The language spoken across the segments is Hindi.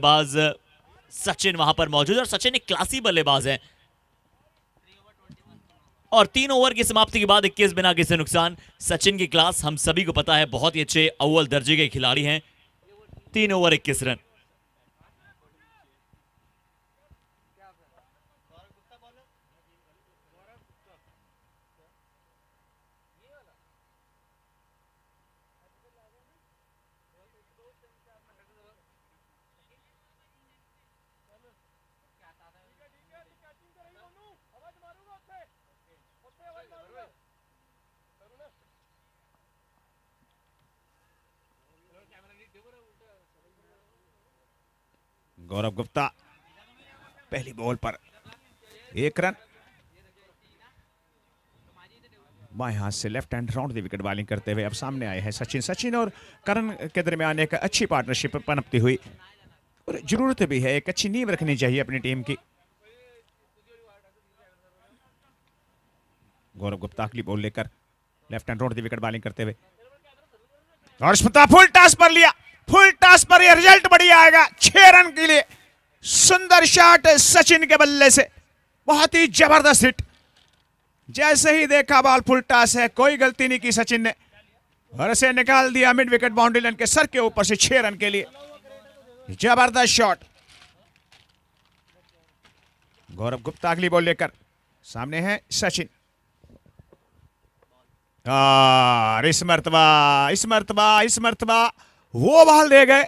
बाज सचिन वहां पर मौजूद है और सचिन एक क्लासी बल्लेबाज है। और 3 ओवर की समाप्ति के बाद 21 बिना किसी नुकसान। सचिन की क्लास हम सभी को पता है, बहुत ही अच्छे अव्वल दर्जे के खिलाड़ी हैं। 3 ओवर 21 रन। गौरव गुप्ता पहली बॉल पर 1 रन। बाएं हाथ से लेफ्ट हैंड राउंड दी विकेट बॉलिंग करते हुए अब सामने आए हैं सचिन और करण के दरमियान एक अच्छी पार्टनरशिप पनपती हुई और जरूरत भी है, एक अच्छी नींव रखनी चाहिए अपनी टीम की। गौरव गुप्ता अगली बॉल लेकर लेफ्ट हैंड राउंड दी विकेट बॉलिंग करते हुए और स्मिता फुल टॉस पर लिया। फुल टॉस पर यह रिजल्ट बढ़िया आएगा 6 रन के लिए। सुंदर शॉट सचिन के बल्ले से, बहुत ही जबरदस्त हिट। जैसे ही देखा बॉल फुल टॉस है, कोई गलती नहीं की सचिन ने और इसे निकाल दिया मिड विकेट बाउंड्री लाइन के सर के ऊपर से 6 रन के लिए। जबरदस्त शॉट। गौरव गुप्ता अगली बॉल लेकर सामने है सचिन और इस मर्तबा वो बॉल दे गए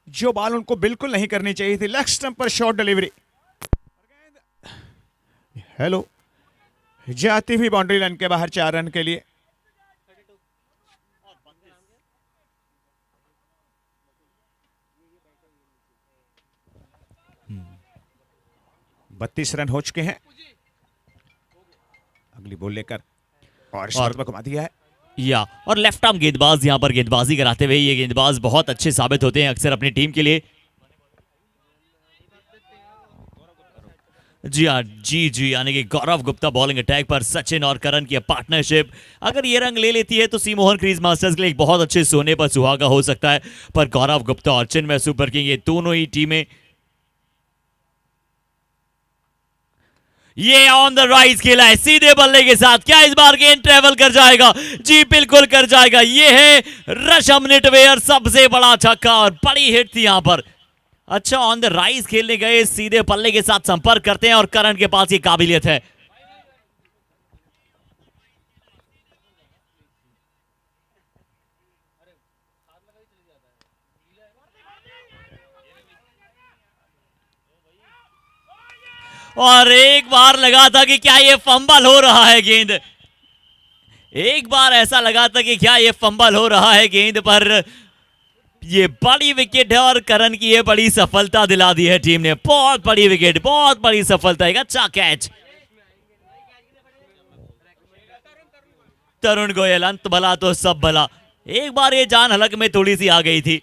जो बॉल उनको बिल्कुल नहीं करनी चाहिए थी। लेग स्टंप पर शॉर्ट डिलीवरी, हेलो, जाती हुई बाउंड्री लाइन के बाहर 4 रन के लिए। बत्तीस रन हो चुके हैं। अगली बॉल लेकर और घुमा दिया है और लेफ्ट आर्म गेंदबाज यहां पर गेंदबाजी कराते हुए ये गेंदबाज बहुत अच्छे साबित होते हैं अक्सर अपनी टीम के लिए। जी यानी कि गौरव गुप्ता बॉलिंग अटैक पर सचिन और करण की पार्टनरशिप अगर ये रंग ले लेती है तो सी मोहन क्रीज मास्टर्स के लिए एक बहुत अच्छे सोने पर सुहागा हो सकता है। पर गौरव गुप्ता और चिन्मय सुपर किंग, ये दोनों ही टीमें ये ऑन द राइज खेला है सीधे बल्ले के साथ। क्या इस बार गेंद ट्रेवल कर जाएगा? जी बिल्कुल कर जाएगा। ये है रशम निटवेयर, सबसे बड़ा छक्का और बड़ी हिट थी यहां पर। अच्छा, ऑन द राइज खेलने गए, सीधे पल्ले के साथ संपर्क करते हैं और करण के पास ये काबिलियत है। और एक बार लगा था कि क्या ये फंबल हो रहा है गेंद, एक बार ऐसा लगा था कि क्या ये फंबल हो रहा है गेंद पर। ये बड़ी विकेट है और करण की ये बड़ी सफलता दिला दी है टीम ने। बहुत बड़ी विकेट, बहुत बड़ी सफलता है। अच्छा कैच तरुण गोयल, अंत भला तो सब भला। एक बार ये जान हलक में थोड़ी सी आ गई थी।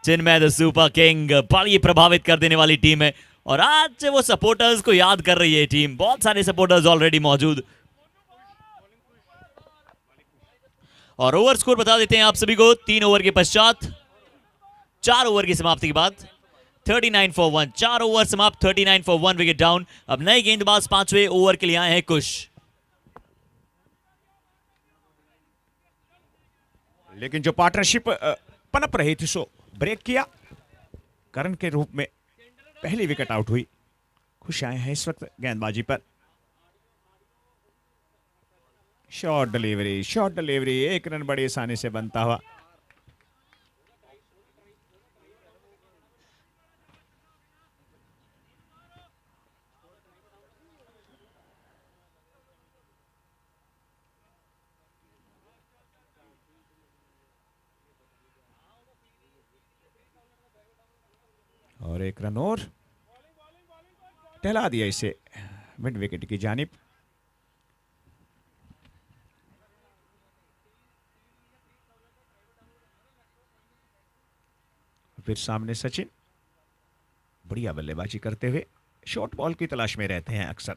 चिन्मय द सुपर किंग बड़ी प्रभावित कर देने वाली टीम है और आज वो सपोर्टर्स को याद कर रही है टीम। बहुत सारे सपोर्टर्स ऑलरेडी मौजूद। और ओवर स्कोर बता देते हैं आप सभी को। 3 ओवर के पश्चात 4 ओवर की समाप्ति के बाद 39 for 1, 4 ओवर समाप्त, 39 for 1 विकेट डाउन। अब नए गेंदबाज 5वें ओवर के लिए आए हैं कुश। लेकिन जो पार्टनरशिप पनप रही थी सो ब्रेक किया करण के रूप में। पहली विकेट आउट हुई। खुश आए हैं इस वक्त गेंदबाजी पर। शॉर्ट डिलीवरी 1 रन बड़ी आसानी से बनता हुआ। और 1 रन और टहला दिया इसे मिड विकेट की जानिब। फिर सामने सचिन बढ़िया बल्लेबाजी करते हुए शॉर्ट बॉल की तलाश में रहते हैं अक्सर।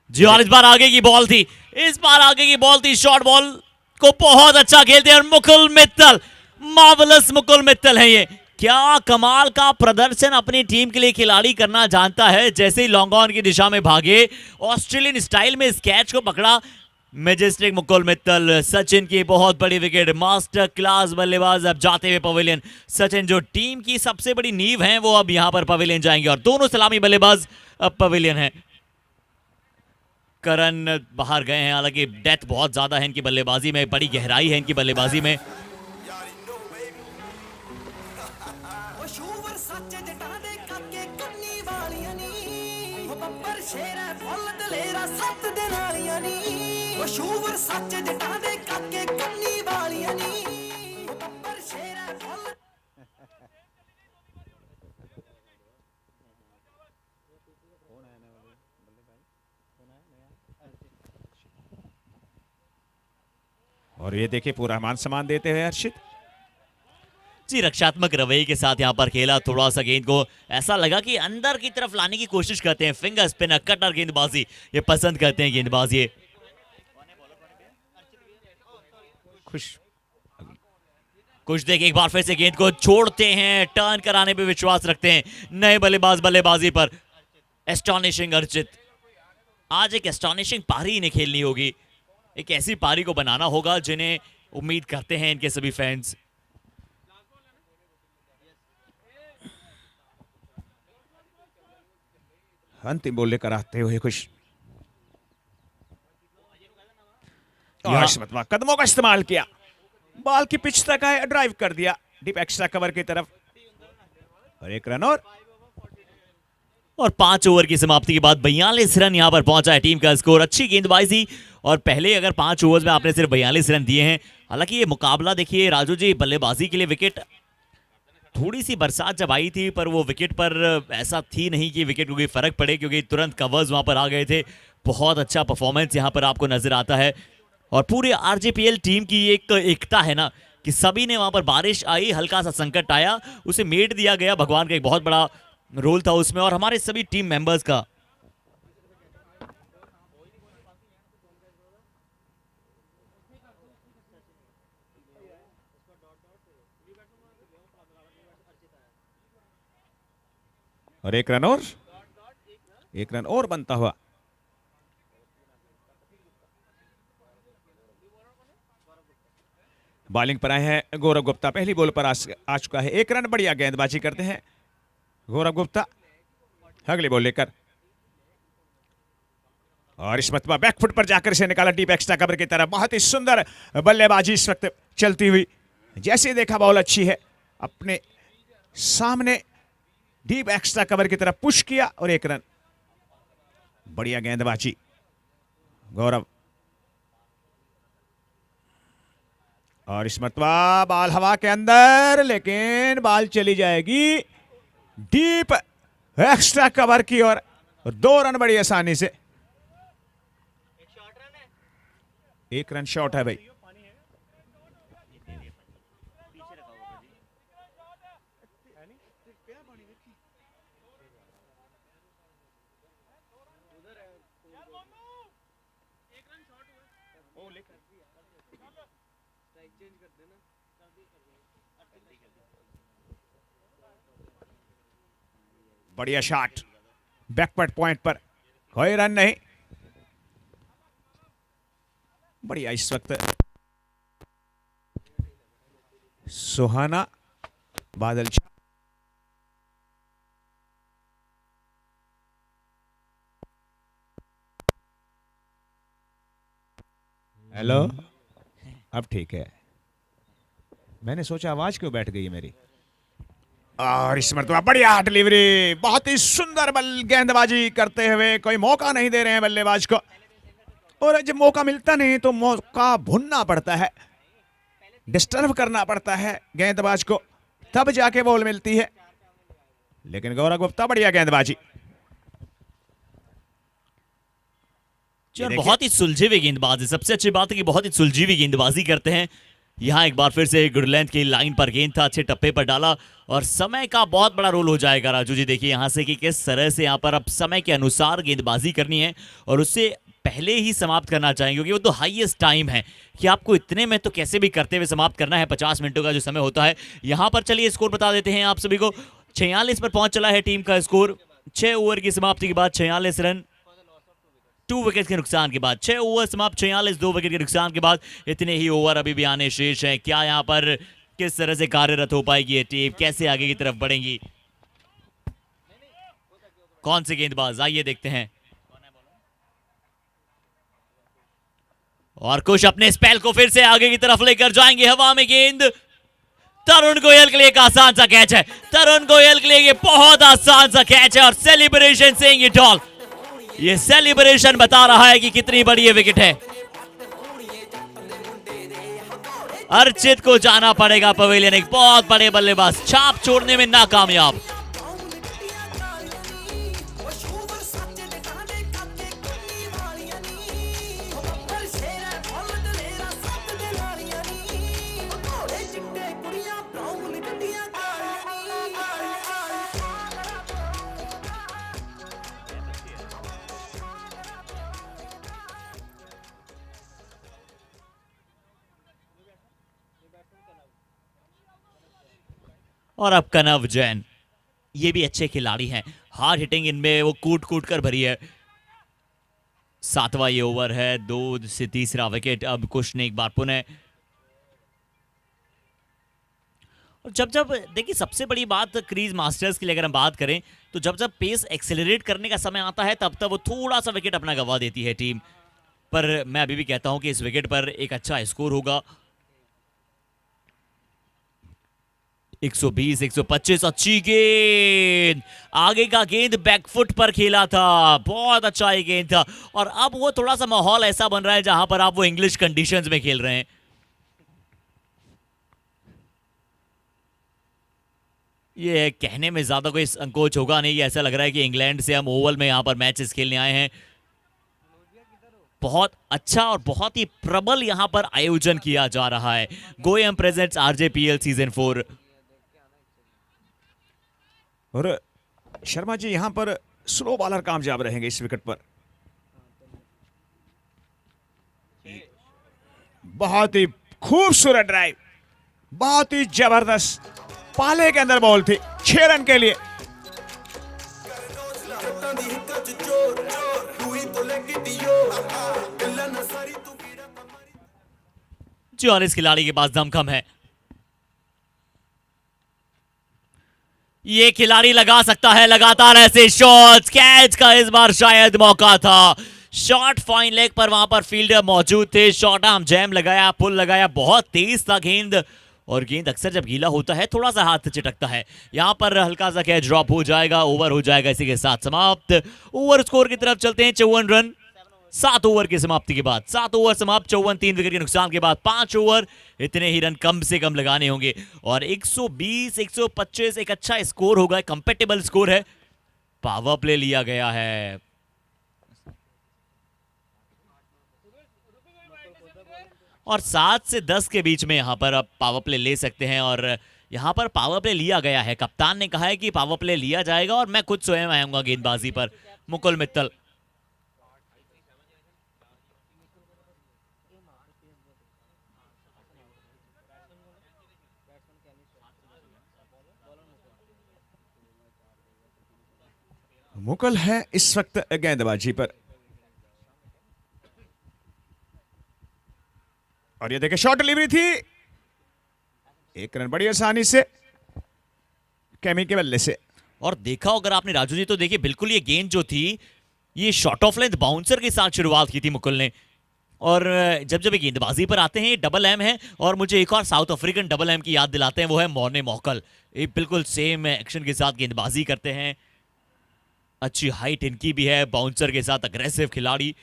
जी और इस बार आगे की बॉल थी, शॉर्ट बॉल को बहुत अच्छा खेलते हैं और मुकुल मित्तल, मार्वलस मुकुल मित्तल है ये। क्या कमाल का प्रदर्शन अपनी टीम के लिए खिलाड़ी करना जानता है। जैसे ही लॉन्ग ऑन की दिशा में भागे, ऑस्ट्रेलियन स्टाइल में इस कैच को पकड़ा। मैजेस्टिक मुकुल मित्तल, सचिन की बहुत बड़ी विकेट, मास्टर क्लास बल्लेबाज अब जाते हुए पवेलियन। सचिन जो टीम की सबसे बड़ी नींव हैं वो अब यहां पर पवेलियन जाएंगे और दोनों सलामी बल्लेबाज अब पवेलियन है। करण बाहर गए हैं, हालांकि डेथ बहुत ज्यादा है इनकी बल्लेबाजी में, बड़ी गहराई है इनकी बल्लेबाजी में। और ये देखिए पूरा मान सम्मान देते हुए हर्षित जी रक्षात्मक रवैये के साथ यहां पर खेला। थोड़ा सा गेंद को ऐसा लगा कि अंदर की तरफ लाने की कोशिश करते हैं। फिंगर स्पिनर, कटर गेंदबाजी ये पसंद करते हैं गेंदबाज। ये खुश देख एक बार फिर से गेंद को छोड़ते हैं, टर्न कराने पे विश्वास रखते हैं नए बल्लेबाज बल्लेबाजी पर। एस्टॉनिशिंग अर्चित, आज एक एस्टॉनिशिंग पारी इन्हें खेलनी होगी, एक ऐसी पारी को बनाना होगा जिन्हें उम्मीद करते हैं इनके सभी फैंस। अंतिम बॉल लेकर आते हुए खुश, कदमों का इस्तेमाल किया, बॉल की पिच तक आए, ड्राइव कर दिया डीप एक्स्ट्रा कवर की तरफ और एक रन। और 5 ओवर की समाप्ति के बाद 42 रन यहां पर पहुंचा है टीम का स्कोर। अच्छी गेंदबाजी, और पहले अगर 5 ओवर्स में आपने सिर्फ 42 रन दिए हैं। हालांकि ये मुकाबला देखिए राजू जी, बल्लेबाजी के लिए विकेट, थोड़ी सी बरसात जब आई थी पर वो विकेट पर ऐसा थी नहीं कि विकेट को कोई फर्क पड़े, क्योंकि तुरंत कवर्स वहां पर आ गए थे। बहुत अच्छा परफॉर्मेंस यहां पर आपको नजर आता है। और पूरे आरजेपीएल टीम की एक एकता है ना, कि सभी ने वहां पर, बारिश आई, हल्का सा संकट आया, उसे मेट दिया गया, भगवान का एक बहुत बड़ा रोल था उसमें, और हमारे सभी टीम मेंबर्स का। और एक रन और बनता हुआ। बॉलिंग पर आए हैं गौरव गुप्ता, पहली बॉल पर आ चुका है 1 रन। बढ़िया गेंदबाजी करते हैं गौरव गुप्ता। अगली बॉल लेकर और इस मरतबा बैकफुट पर जाकर से निकाला डीप एक्स्ट्रा कवर की तरफ। बहुत ही सुंदर बल्लेबाजी इस वक्त चलती हुई, जैसे देखा बॉल अच्छी है, अपने सामने डीप एक्स्ट्रा कवर की तरफ पुश किया और 1 रन। बढ़िया गेंदबाजी गौरव। और इस मरतबा बॉल हवा के अंदर, लेकिन बॉल चली जाएगी डीप एक्स्ट्रा कवर की ओर। 2 रन बड़ी आसानी से। 1 रन शॉट है भाई। बढ़िया शॉट, बैकवर्ड पॉइंट पर, कोई रन नहीं। बढ़िया इस वक्त सुहाना बादल। हेलो, अब ठीक है। मैंने सोचा आवाज क्यों बैठ गई मेरी। और इस मरतबा बढ़िया डिलीवरी, बहुत ही सुंदर गेंदबाजी करते हुए, कोई मौका नहीं दे रहे हैं बल्लेबाज को। और जब मौका मिलता नहीं तो मौका भुनना पड़ता है, डिस्टर्ब करना पड़ता है गेंदबाज को, तब जाके बॉल मिलती है। लेकिन गौरव गुप्ता बढ़िया गेंदबाजी। बहुत ही सुलझे हुए गेंदबाज है। सबसे अच्छी बात है कि बहुत ही सुलझी हुई गेंदबाजी करते हैं। यहाँ एक बार फिर से गुडलैंड की लाइन पर गेंद था, अच्छे टप्पे पर डाला, और समय का बहुत बड़ा रोल हो जाएगा राजू जी। देखिए यहाँ से कि किस तरह से यहाँ पर अब समय के अनुसार गेंदबाजी करनी है, और उससे पहले ही समाप्त करना चाहेंगे, क्योंकि वो तो हाईएस्ट टाइम है कि आपको इतने में तो कैसे भी करते हुए समाप्त करना है। 50 मिनटों का जो समय होता है। यहाँ पर चलिए स्कोर बता देते हैं आप सभी को। 46 पर पहुंच चला है टीम का स्कोर। 6 ओवर की समाप्ति के बाद 46 रन, 2 विकेट के नुकसान के बाद। 6 ओवर समाप्त, 46, 2 विकेट के नुकसान के बाद। इतने ही ओवर अभी भी आने शेष है। क्या यहाँ पर किस तरह से कार्यरत हो पाएगी ये टीम, कैसे आगे की तरफ बढ़ेंगी, कौन से गेंदबाज, आइए देखते हैं। और कुछ अपने स्पेल को फिर से आगे की तरफ लेकर जाएंगे। हवा में गेंद, तरुण गोयल के लिए एक आसान सा कैच है। तरुण गोयल के लिए ये बहुत आसान सा कैच है और सेलिब्रेशन सेइंग इट ऑल। ये सेलिब्रेशन बता रहा है कि कितनी बड़ी ये विकेट है। अर्चित को जाना पड़ेगा पवेलियन, एक बहुत बड़े बल्लेबाज छाप छोड़ने में नाकामयाब। और अब कनव जैन, ये भी अच्छे खिलाड़ी हैं। हार्ड हिटिंग इनमें वो कूट कूट कर भरी है। 7वां ये ओवर है, 2 से तीसरा विकेट। अब कुछ ने एक बार पुनः, और जब जब देखिए सबसे बड़ी बात क्रीज मास्टर्स के लिए अगर हम बात करें तो जब जब पेस एक्सेलरेट करने का समय आता है तब तब वो थोड़ा सा विकेट अपना गंवा देती है टीम। पर मैं अभी भी कहता हूं कि इस विकेट पर एक अच्छा स्कोर होगा। 120, 125, अच्छी गेंद, आगे का गेंद बैकफुट पर खेला था, बहुत अच्छा ये गेंद था। और अब वो थोड़ा सा माहौल ऐसा बन रहा है जहां पर आप वो इंग्लिश कंडीशंस में खेल रहे हैं। ये कहने में ज्यादा कोई संकोच होगा नहीं, ऐसा लग रहा है कि इंग्लैंड से हम ओवल में यहां पर मैचेस खेलने आए हैं। बहुत अच्छा और बहुत ही प्रबल यहां पर आयोजन किया जा रहा है। गोएम प्रेजेंट्स आरजेपीएल सीजन 4। और शर्मा जी यहां पर स्लो बॉलर कामयाब रहेंगे इस विकेट पर। बहुत ही खूबसूरत ड्राइव, बहुत ही जबरदस्त पाले के अंदर बॉल थी 6 रन के लिए। जी, और इस खिलाड़ी के पास दमखम है। ये खिलाड़ी लगा सकता है लगातार ऐसे शॉट्स। कैच का इस बार शायद मौका था। शॉट फाइन लेग पर वहां पर फील्डर मौजूद थे। शॉर्ट आर्म जैम लगाया, पुल लगाया, बहुत तेज था गेंद। और गेंद अक्सर जब गीला होता है थोड़ा सा हाथ से चिटकता है। यहां पर हल्का सा कैच ड्रॉप हो जाएगा, ओवर हो जाएगा। इसी के साथ समाप्त। ओवर स्कोर की तरफ चलते हैं। 54 रन 7 ओवर की समाप्ति के बाद। 7 ओवर समाप्त, 54, 3 विकेट के नुकसान के बाद 5 ओवर। इतने ही रन कम से कम लगाने होंगे और 120, 125 एक अच्छा स्कोर होगा, कंपेटेबल स्कोर है। पावर प्ले लिया गया है। और 7 से 10 के बीच में यहां पर आप पावर प्ले ले सकते हैं और यहां पर पावर प्ले लिया गया है। कप्तान ने कहा है कि पावर प्ले लिया जाएगा और मैं खुद स्वयं आऊंगा गेंदबाजी पर। मुकुल मित्तल। मुकुल है इस वक्त गेंदबाजी पर। और ये देखे शॉर्ट डिलीवरी थी, 1 रन बड़ी आसानी से कैमी के बल्ले से। और देखा अगर आपने राजू जी तो देखिए बिल्कुल ये गेंद जो थी ये शॉर्ट ऑफ लेंथ बाउंसर के साथ शुरुआत की थी मुकुल ने। और जब जब ये गेंदबाजी पर आते हैं ये डबल एम है और मुझे एक और साउथ अफ्रीकन डबल एम की याद दिलाते हैं, वो है मॉर्ने मॉकल। ये बिल्कुल सेम एक्शन के साथ गेंदबाजी करते हैं। अच्छी हाइट इनकी भी है, बाउंसर के साथ अग्रेसिव खिलाड़ी।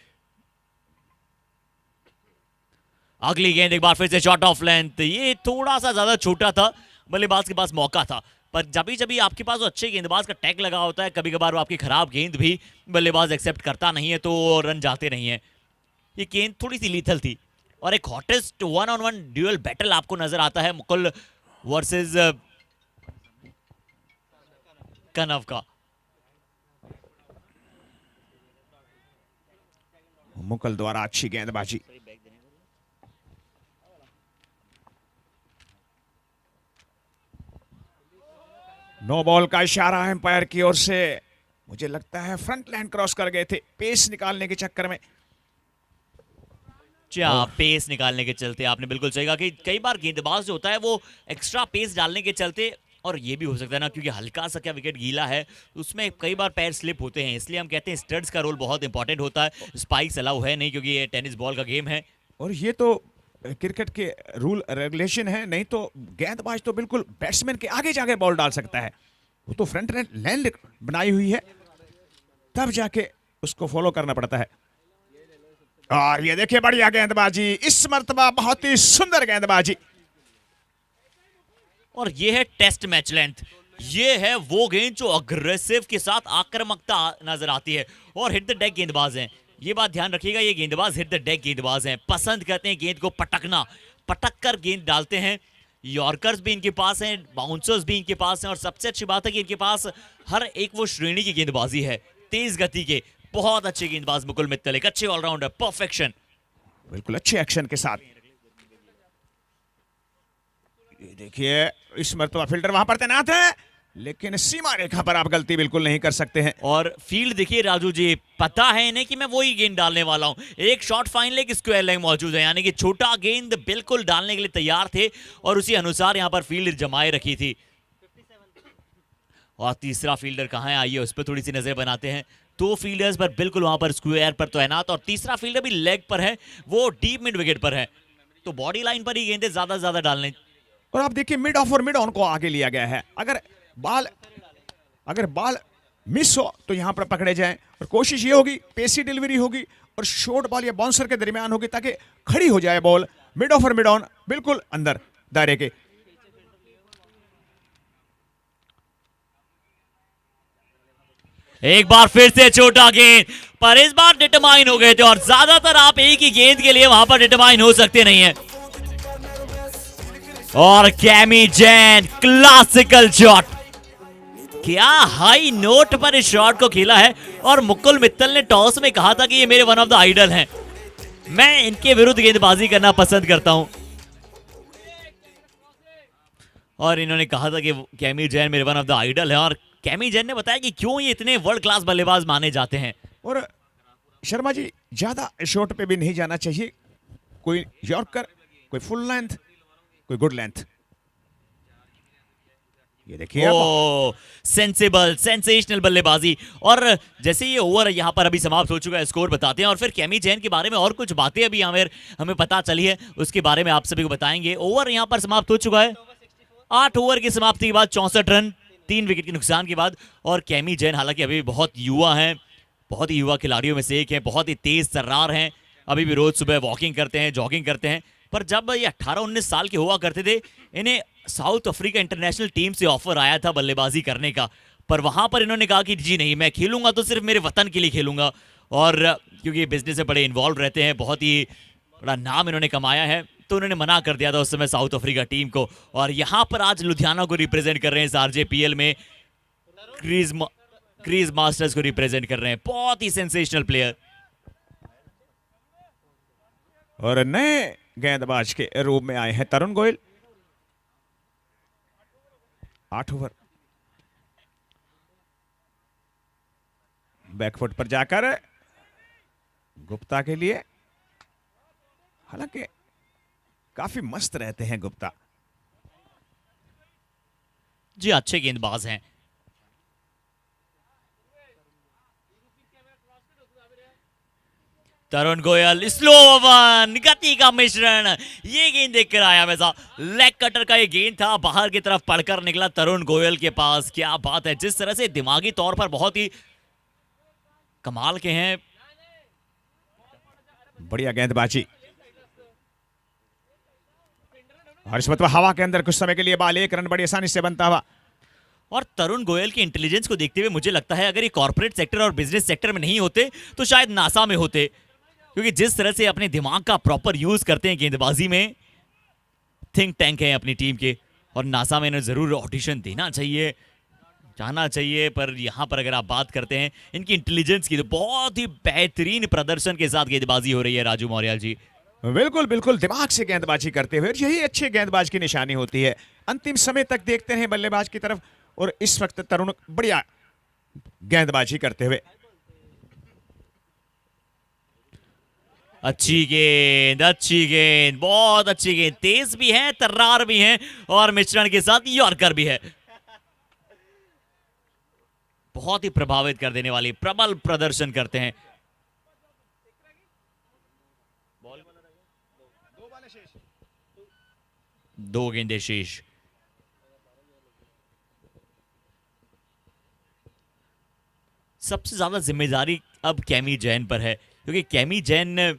अगली गेंद एक बार फिर से शॉट ऑफ लेंथ, ये थोड़ा सा ज्यादा छोटा था, बल्लेबाज के पास मौका था। पर जब भी आपके पास अच्छे गेंदबाज का टैग लगा होता है, कभी कभार वो आपकी खराब गेंद भी बल्लेबाज एक्सेप्ट करता नहीं है तो रन जाते नहीं है। ये गेंद थोड़ी सी लीथल थी और एक हॉटेस्ट 1-on-1 ड्यूअल बैटल आपको नजर आता है मुकुल वर्सेस कनव का। मुकुल द्वारा अच्छी गेंदबाजी। नो बॉल का इशारा है एम्पायर की ओर से। मुझे लगता है फ्रंट लाइन क्रॉस कर गए थे पेस निकालने के चक्कर में। पेस निकालने के चलते आपने बिल्कुल सही कहा कि कई बार गेंदबाज जो होता है वो एक्स्ट्रा पेस डालने के चलते, और ये भी हो सकता है ना क्योंकि हल्का सा क्या विकेट गीला है उसमें कई बार पैर स्लिप होते हैं, इसलिए हम कहते हैं स्टड्स का रोल बहुत इंपॉर्टेंट होता है। स्पाइक्स अलाउ है नहीं क्योंकि ये टेनिस बॉल का गेम है, और ये तो क्रिकेट के रूल रेगुलेशन है, नहीं तो गेंदबाज तो बिल्कुल बैट्समैन के आगे जाके बॉल डाल सकता है। वो तो फ्रंट लाइन बनाई हुई है, तब जाके उसको फॉलो करना पड़ता है। और ये देखिए बढ़िया गेंदबाजी, इस मर्तबा बहुत ही सुंदर गेंदबाजी। और ये है टेस्ट मैच लेंथ, ये है वो गेंद जो अग्रेसिव के साथ आक्रामकता नजर आती है। और हिट द डेक गेंदबाज हैं, ये बात ध्यान रखिएगा, ये गेंदबाज हिट द डेक गेंदबाज हैं, पसंद करते हैं गेंद को पटकना, पटक कर गेंद डालते हैं। यॉर्कर्स भी इनके पास हैं, बाउंसर्स भी इनके पास हैं, और सबसे अच्छी बात है कि इनके पास हर एक वो श्रेणी की गेंदबाजी है, तेज गति के बहुत अच्छे गेंदबाज मुकुल मित्तल, एक अच्छे ऑलराउंडर, परफेक्शन, बिल्कुल अच्छे एक्शन के साथ। ये देखिए इस मर्तबा फील्डर वहां पर तैनात है, लेकिन सीमा रेखा पर आप गलती बिल्कुल नहीं कर सकते हैं। और फील्ड देखिए राजू जी, पता है इन्हें कि मैं वही गेंद डालने वाला हूं। एक short fine leg, square leg मौजूद है, यानी कि छोटा गेंद बिल्कुल डालने के लिए तैयार थे और उसी अनुसार यहां पर फील्ड जमाए रखी थी। और तीसरा फील्डर कहां है, आइए उस पर थोड़ी सी नजर बनाते हैं। दो फील्डर्स पर बिल्कुल वहां पर स्क्वायर पर तैनात, और तीसरा फील्डर भी लेग पर है, वो डीप मिड विकेट पर है, तो बॉडी लाइन पर ही गेंदें ज्यादा से ज्यादा डालने। और आप देखिए मिड ऑफ और मिड ऑन को आगे लिया गया है, अगर बॉल मिस हो तो यहां पर पकड़े जाएं, और कोशिश ये होगी पेसी डिलीवरी होगी और शॉर्ट बॉल या बाउंसर के दरमियान होगी ताकि खड़ी हो जाए बॉल। मिड ऑफ और मिड ऑन बिल्कुल अंदर दायरे के। एक बार फिर से छोटा गेंद, पर इस बार डिटरमाइन हो गए थे, और ज्यादातर आप एक ही गेंद के लिए वहां पर डिटरमाइन हो सकते नहीं है। और कैमी जैन क्लासिकल शॉट, क्या हाई नोट पर इस शॉट को खेला है। और मुकुल मित्तल ने टॉस में कहा था कि ये मेरे वन ऑफ द आइडल हैं, मैं इनके विरुद्ध गेंदबाजी करना पसंद करता हूं, और इन्होंने कहा था कि कैमी जैन मेरे वन ऑफ द आइडल है। और कैमी जैन ने बताया कि क्यों ये इतने वर्ल्ड क्लास बल्लेबाज माने जाते हैं। और शर्मा जी ज्यादा शॉट पे भी नहीं जाना चाहिए, कोई यॉर्कर, कोई फुल लेंथ, कोई गुड लेंथ। ये देखिए सेंसिबल सेंसेशनल बल्लेबाजी। और जैसे ये ओवर यहां पर अभी समाप्त हो चुका है, स्कोर बताते हैं, और फिर कैमी जैन के बारे में और कुछ बातें अभी हमें पता चली है, उसके बारे में आप सभी को बताएंगे। ओवर यहां पर समाप्त हो चुका है, 8 ओवर की समाप्ति के बाद 64 रन, 3 विकेट के नुकसान के बाद। और कैमी जैन हालांकि अभी बहुत युवा हैं, बहुत ही युवा खिलाड़ियों में से एक है, बहुत ही तेज तर्रार हैं, अभी भी रोज सुबह वॉकिंग करते हैं, जॉगिंग करते हैं। पर जब ये 18-19 साल के हुआ करते थे, इन्हें साउथ अफ्रीका इंटरनेशनल टीम से ऑफर आया था बल्लेबाजी करने का, पर वहां पर इन्होंने कहा कि जी नहीं, मैं खेलूंगा तो सिर्फ मेरे वतन के लिए खेलूंगा। और क्योंकि बिजनेस में बड़े इन्वॉल्व रहते हैं, बहुत ही बड़ा नाम इन्होंने कमाया है, तो उन्होंने मना कर दिया था उस समय साउथ अफ्रीका टीम को। और यहां पर आज लुधियाना को रिप्रेजेंट कर रहे हैं, इस आरजेपीएल में क्रीज मास्टर्स को रिप्रेजेंट कर रहे हैं, बहुत ही सेंसेशनल प्लेयर। और नए गेंदबाज के रूप में आए हैं तरुण गोयल। 8 ओवर बैकफुट पर जाकर गुप्ता के लिए, हालांकि काफी मस्त रहते हैं गुप्ता जी, अच्छे गेंदबाज हैं। तरुण गोयल स्लो वन, गति का मिश्रण, ये गेंद देखकर आया वैसा लेग कटर का ये गेंद था, बाहर की तरफ पड़कर निकला तरुण गोयल के पास। क्या बात है, जिस तरह से दिमागी तौर पर बहुत ही कमाल के हैं, बढ़िया गेंदबाजी। और इस मतलब हवा के अंदर कुछ समय के लिए बॉल 1 रन बड़ी आसानी से बनता हुआ। और तरुण गोयल की इंटेलिजेंस को देखते हुए मुझे लगता है अगर ये कॉर्पोरेट सेक्टर और बिजनेस सेक्टर में नहीं होते तो शायद नासा में होते, क्योंकि जिस तरह से अपने दिमाग का प्रॉपर यूज करते हैं गेंदबाजी में, थिंक टैंक है अपनी टीम के, और नासा में इन्हें जरूर ऑडिशन देना चाहिए। जाना चाहिए, पर यहाँ पर अगर आप बात करते हैं इनकी इंटेलिजेंस की, तो बहुत ही बेहतरीन प्रदर्शन के साथ गेंदबाजी हो रही है राजू मौर्य जी। बिल्कुल बिल्कुल दिमाग से गेंदबाजी करते हुए, यही अच्छे गेंदबाज की निशानी होती है। अंतिम समय तक देखते हैं बल्लेबाज की तरफ, और इस वक्त तरुण बढ़िया गेंदबाजी करते हुए। अच्छी गेंद, बहुत अच्छी गेंद, तेज भी है, तर्रार भी है, और मिश्रण के साथ यॉर्कर भी है। बहुत ही प्रभावित कर देने वाली, प्रबल प्रदर्शन करते हैं। दो गेंदे शेष। सबसे ज्यादा जिम्मेदारी अब कैमी जैन पर है, क्योंकि कैमी जैन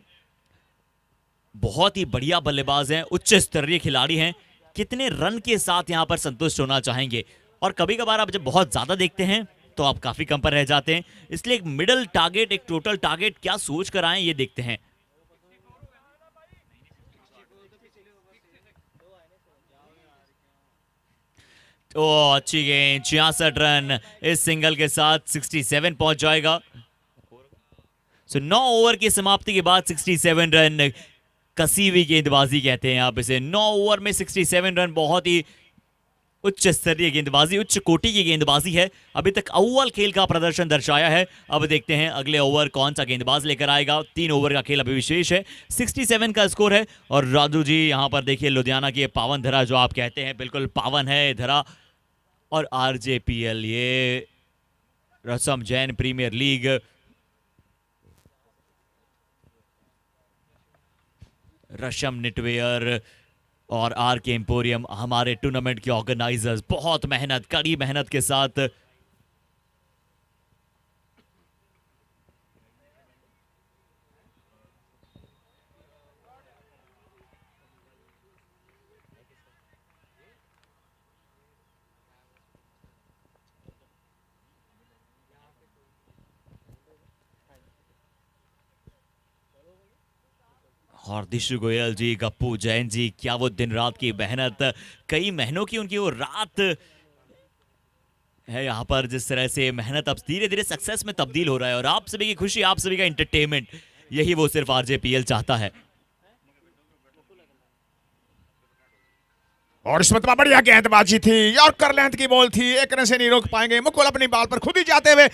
बहुत ही बढ़िया बल्लेबाज हैं, उच्च स्तरीय खिलाड़ी हैं। कितने रन के साथ यहां पर संतुष्ट होना चाहेंगे, और कभी कभार आप जब बहुत ज्यादा देखते हैं तो आप काफी कम पर रह जाते हैं। इसलिए एक मिडल टारगेट, एक टोटल टारगेट क्या सोच कर आए, ये देखते हैं। ओ अच्छी गेंद, 66 रन, इस सिंगल के साथ 67 पहुंच जाएगा। सो 9 ओवर की समाप्ति के बाद 67 रन, कसी हुई गेंदबाजी कहते हैं आप इसे। 9 ओवर में 67 रन, बहुत ही उच्च स्तरीय गेंदबाजी, उच्च कोटि की गेंदबाजी है। अभी तक अव्वल खेल का प्रदर्शन दर्शाया है। अब देखते हैं अगले ओवर कौन सा गेंदबाज लेकर आएगा। 3 ओवर का खेल अभी विशेष है, 67 का स्कोर है। और राजू जी यहाँ पर देखिए, लुधियाना की पावन धरा जो आप कहते हैं, बिल्कुल पावन है धरा। और आरजेपीएल, ये रसम जैन प्रीमियर लीग, रशम निटवेयर और आर के एम्पोरियम, हमारे टूर्नामेंट के ऑर्गेनाइजर्स, बहुत मेहनत, कड़ी मेहनत के साथ और दिशु गोयल जी, गप्पू जैन जी, क्या वो दिन रात की मेहनत, कई महीनों की उनकी वो रात है यहाँ पर। जिस तरह से मेहनत अब धीरे धीरे सक्सेस में तब्दील हो रहा है, और आप सभी की खुशी, आप सभी का एंटरटेनमेंट, यही वो सिर्फ आरजेपीएल चाहता है। और इस मतलब बढ़िया गेंदबाजी थी, यॉर्कर लेंथ की बॉल थी, एक रन से नहीं रोक पाएंगे मुकुल अपनी बॉल पर खुद ही जाते हुए।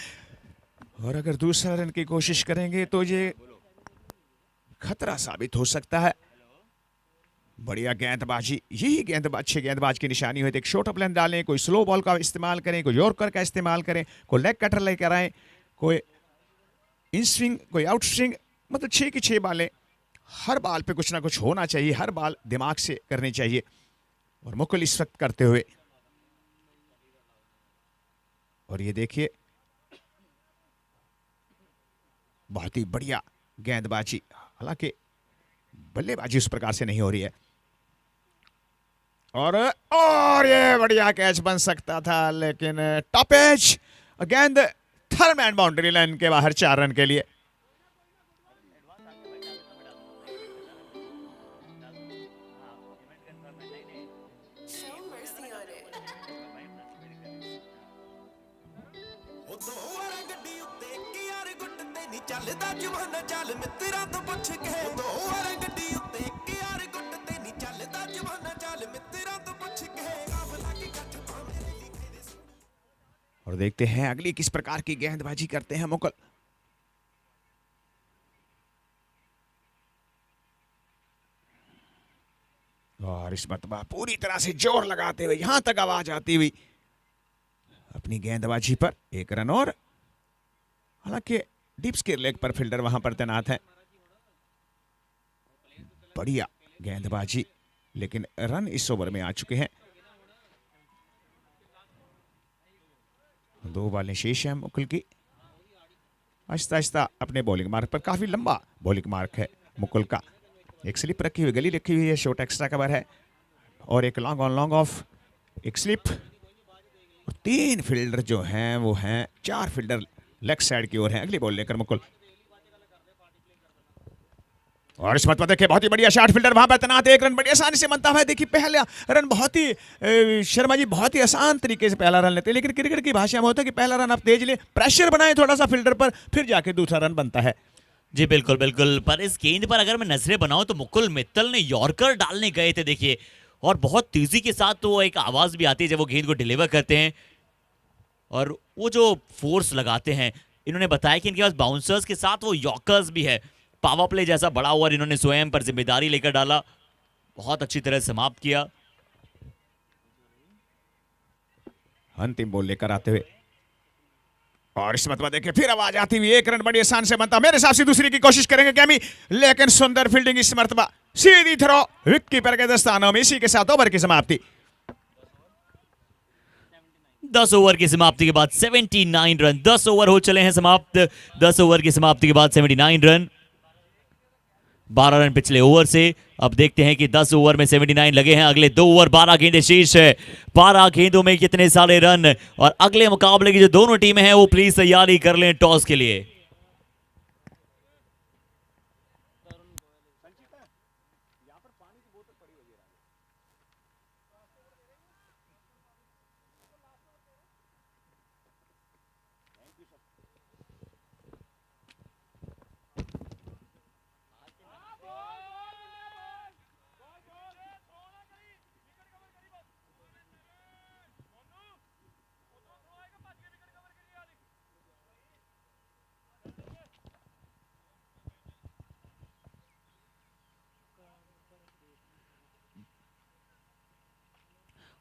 और अगर दूसरा रन की कोशिश करेंगे तो ये खतरा साबित हो सकता है। बढ़िया गेंदबाजी, यही अच्छे गेंदबाज की निशानी होती है। एक शॉर्ट अप लेंथ डालें, कोई स्लो बॉल का इस्तेमाल करें, कोई यॉर्कर का इस्तेमाल करें, कोई लेग कटर लेकर आए, कोई इन स्विंग, कोई आउट स्विंग, मतलब 6 की 6 बालें। हर बाल पे कुछ ना कुछ होना चाहिए, हर बाल दिमाग से करनी चाहिए। और मुकुल इस वक्त करते हुए, और ये देखिए बहुत ही बढ़िया गेंदबाजी, हालांकि बल्लेबाजी उस प्रकार से नहीं हो रही है। और ये बढ़िया कैच बन सकता था, लेकिन टॉप एज, गेंद थर्ड मैन बाउंड्री लाइन के बाहर 4 रन के लिए। और देखते हैं अगली किस प्रकार की गेंदबाजी करते हैं मुकुल। और इस मरतबा पूरी तरह से जोर लगाते हुए, यहां तक आवाज आती हुई अपनी गेंदबाजी पर 1 रन। और हालांकि डीप स्क्वायर लेग पर फील्डर वहां पर तैनात है। बढ़िया गेंदबाजी, लेकिन रन इस ओवर में आ चुके हैं। 2 बॉलें शेष हैं मुकुल की। आहिस्ता आहिस्ता अपने बॉलिंग मार्क पर, काफी लंबा बॉलिंग मार्क है मुकुल का। एक स्लिप रखी हुई, गली रखी हुई है, शॉर्ट एक्स्ट्रा कवर है, और एक लॉन्ग ऑन लॉन्ग ऑफ, एक स्लिप। और 3 फील्डर जो हैं वो हैं, 4 फील्डर लेग साइड की ओर हैं। अगली बॉल लेकर मुकुल। और इस मतलब देखिए बहुत ही बढ़िया शॉट, फील्डर वहां पर तैनात है, 1 रन बड़ी आसानी से बनता है। देखिए पहला रन बहुत ही शर्मा जी बहुत ही आसान तरीके से पहला रन लेते हैं, लेकिन क्रिकेट की भाषा में होता है कि पहला रन आप तेज ले, प्रेशर बनाए थोड़ा सा फील्डर पर, फिर जाके दूसरा रन बनता है। जी बिल्कुल बिल्कुल, पर इस गेंद पर अगर मैं नजरें बनाऊं तो मुकुल मित्तल ने यॉर्कर डालने गए थे देखिए, और बहुत तेजी के साथ तो एक आवाज भी आती है जब वो गेंद को डिलीवर करते हैं, और वो जो फोर्स लगाते हैं। इन्होंने बताया कि इनके पास बाउंसर्स के साथ वो यॉर्कर्स भी है। पावर प्ले जैसा बड़ा ओवर इन्होंने स्वयं पर जिम्मेदारी लेकर डाला, बहुत अच्छी तरह समाप्त किया। अंतिम बॉल लेकर आते हुए और इस मतलब देखिए फिर आवाज आती हुई, 1 रन बड़ी आसान से बनता। मेरे हिसाब से दूसरी की कोशिश करेंगे कैमी, लेकिन सुंदर फील्डिंग इस मरतबा, सीधी थ्रो विकेट कीपर के दस्तानों में। इसी के साथ ओवर की समाप्ति। 10 ओवर की समाप्ति के बाद 79 रन, 10 ओवर हो चले हैं समाप्त। 10 ओवर की समाप्ति के बाद 79 रन, 12 रन पिछले ओवर से। अब देखते हैं कि 10 ओवर में 79 लगे हैं, अगले 2 ओवर 12 गेंदें शेष है। 12 गेंदों में कितने सारे रन, और अगले मुकाबले की जो दोनों टीमें हैं वो प्लीज तैयारी कर लें टॉस के लिए।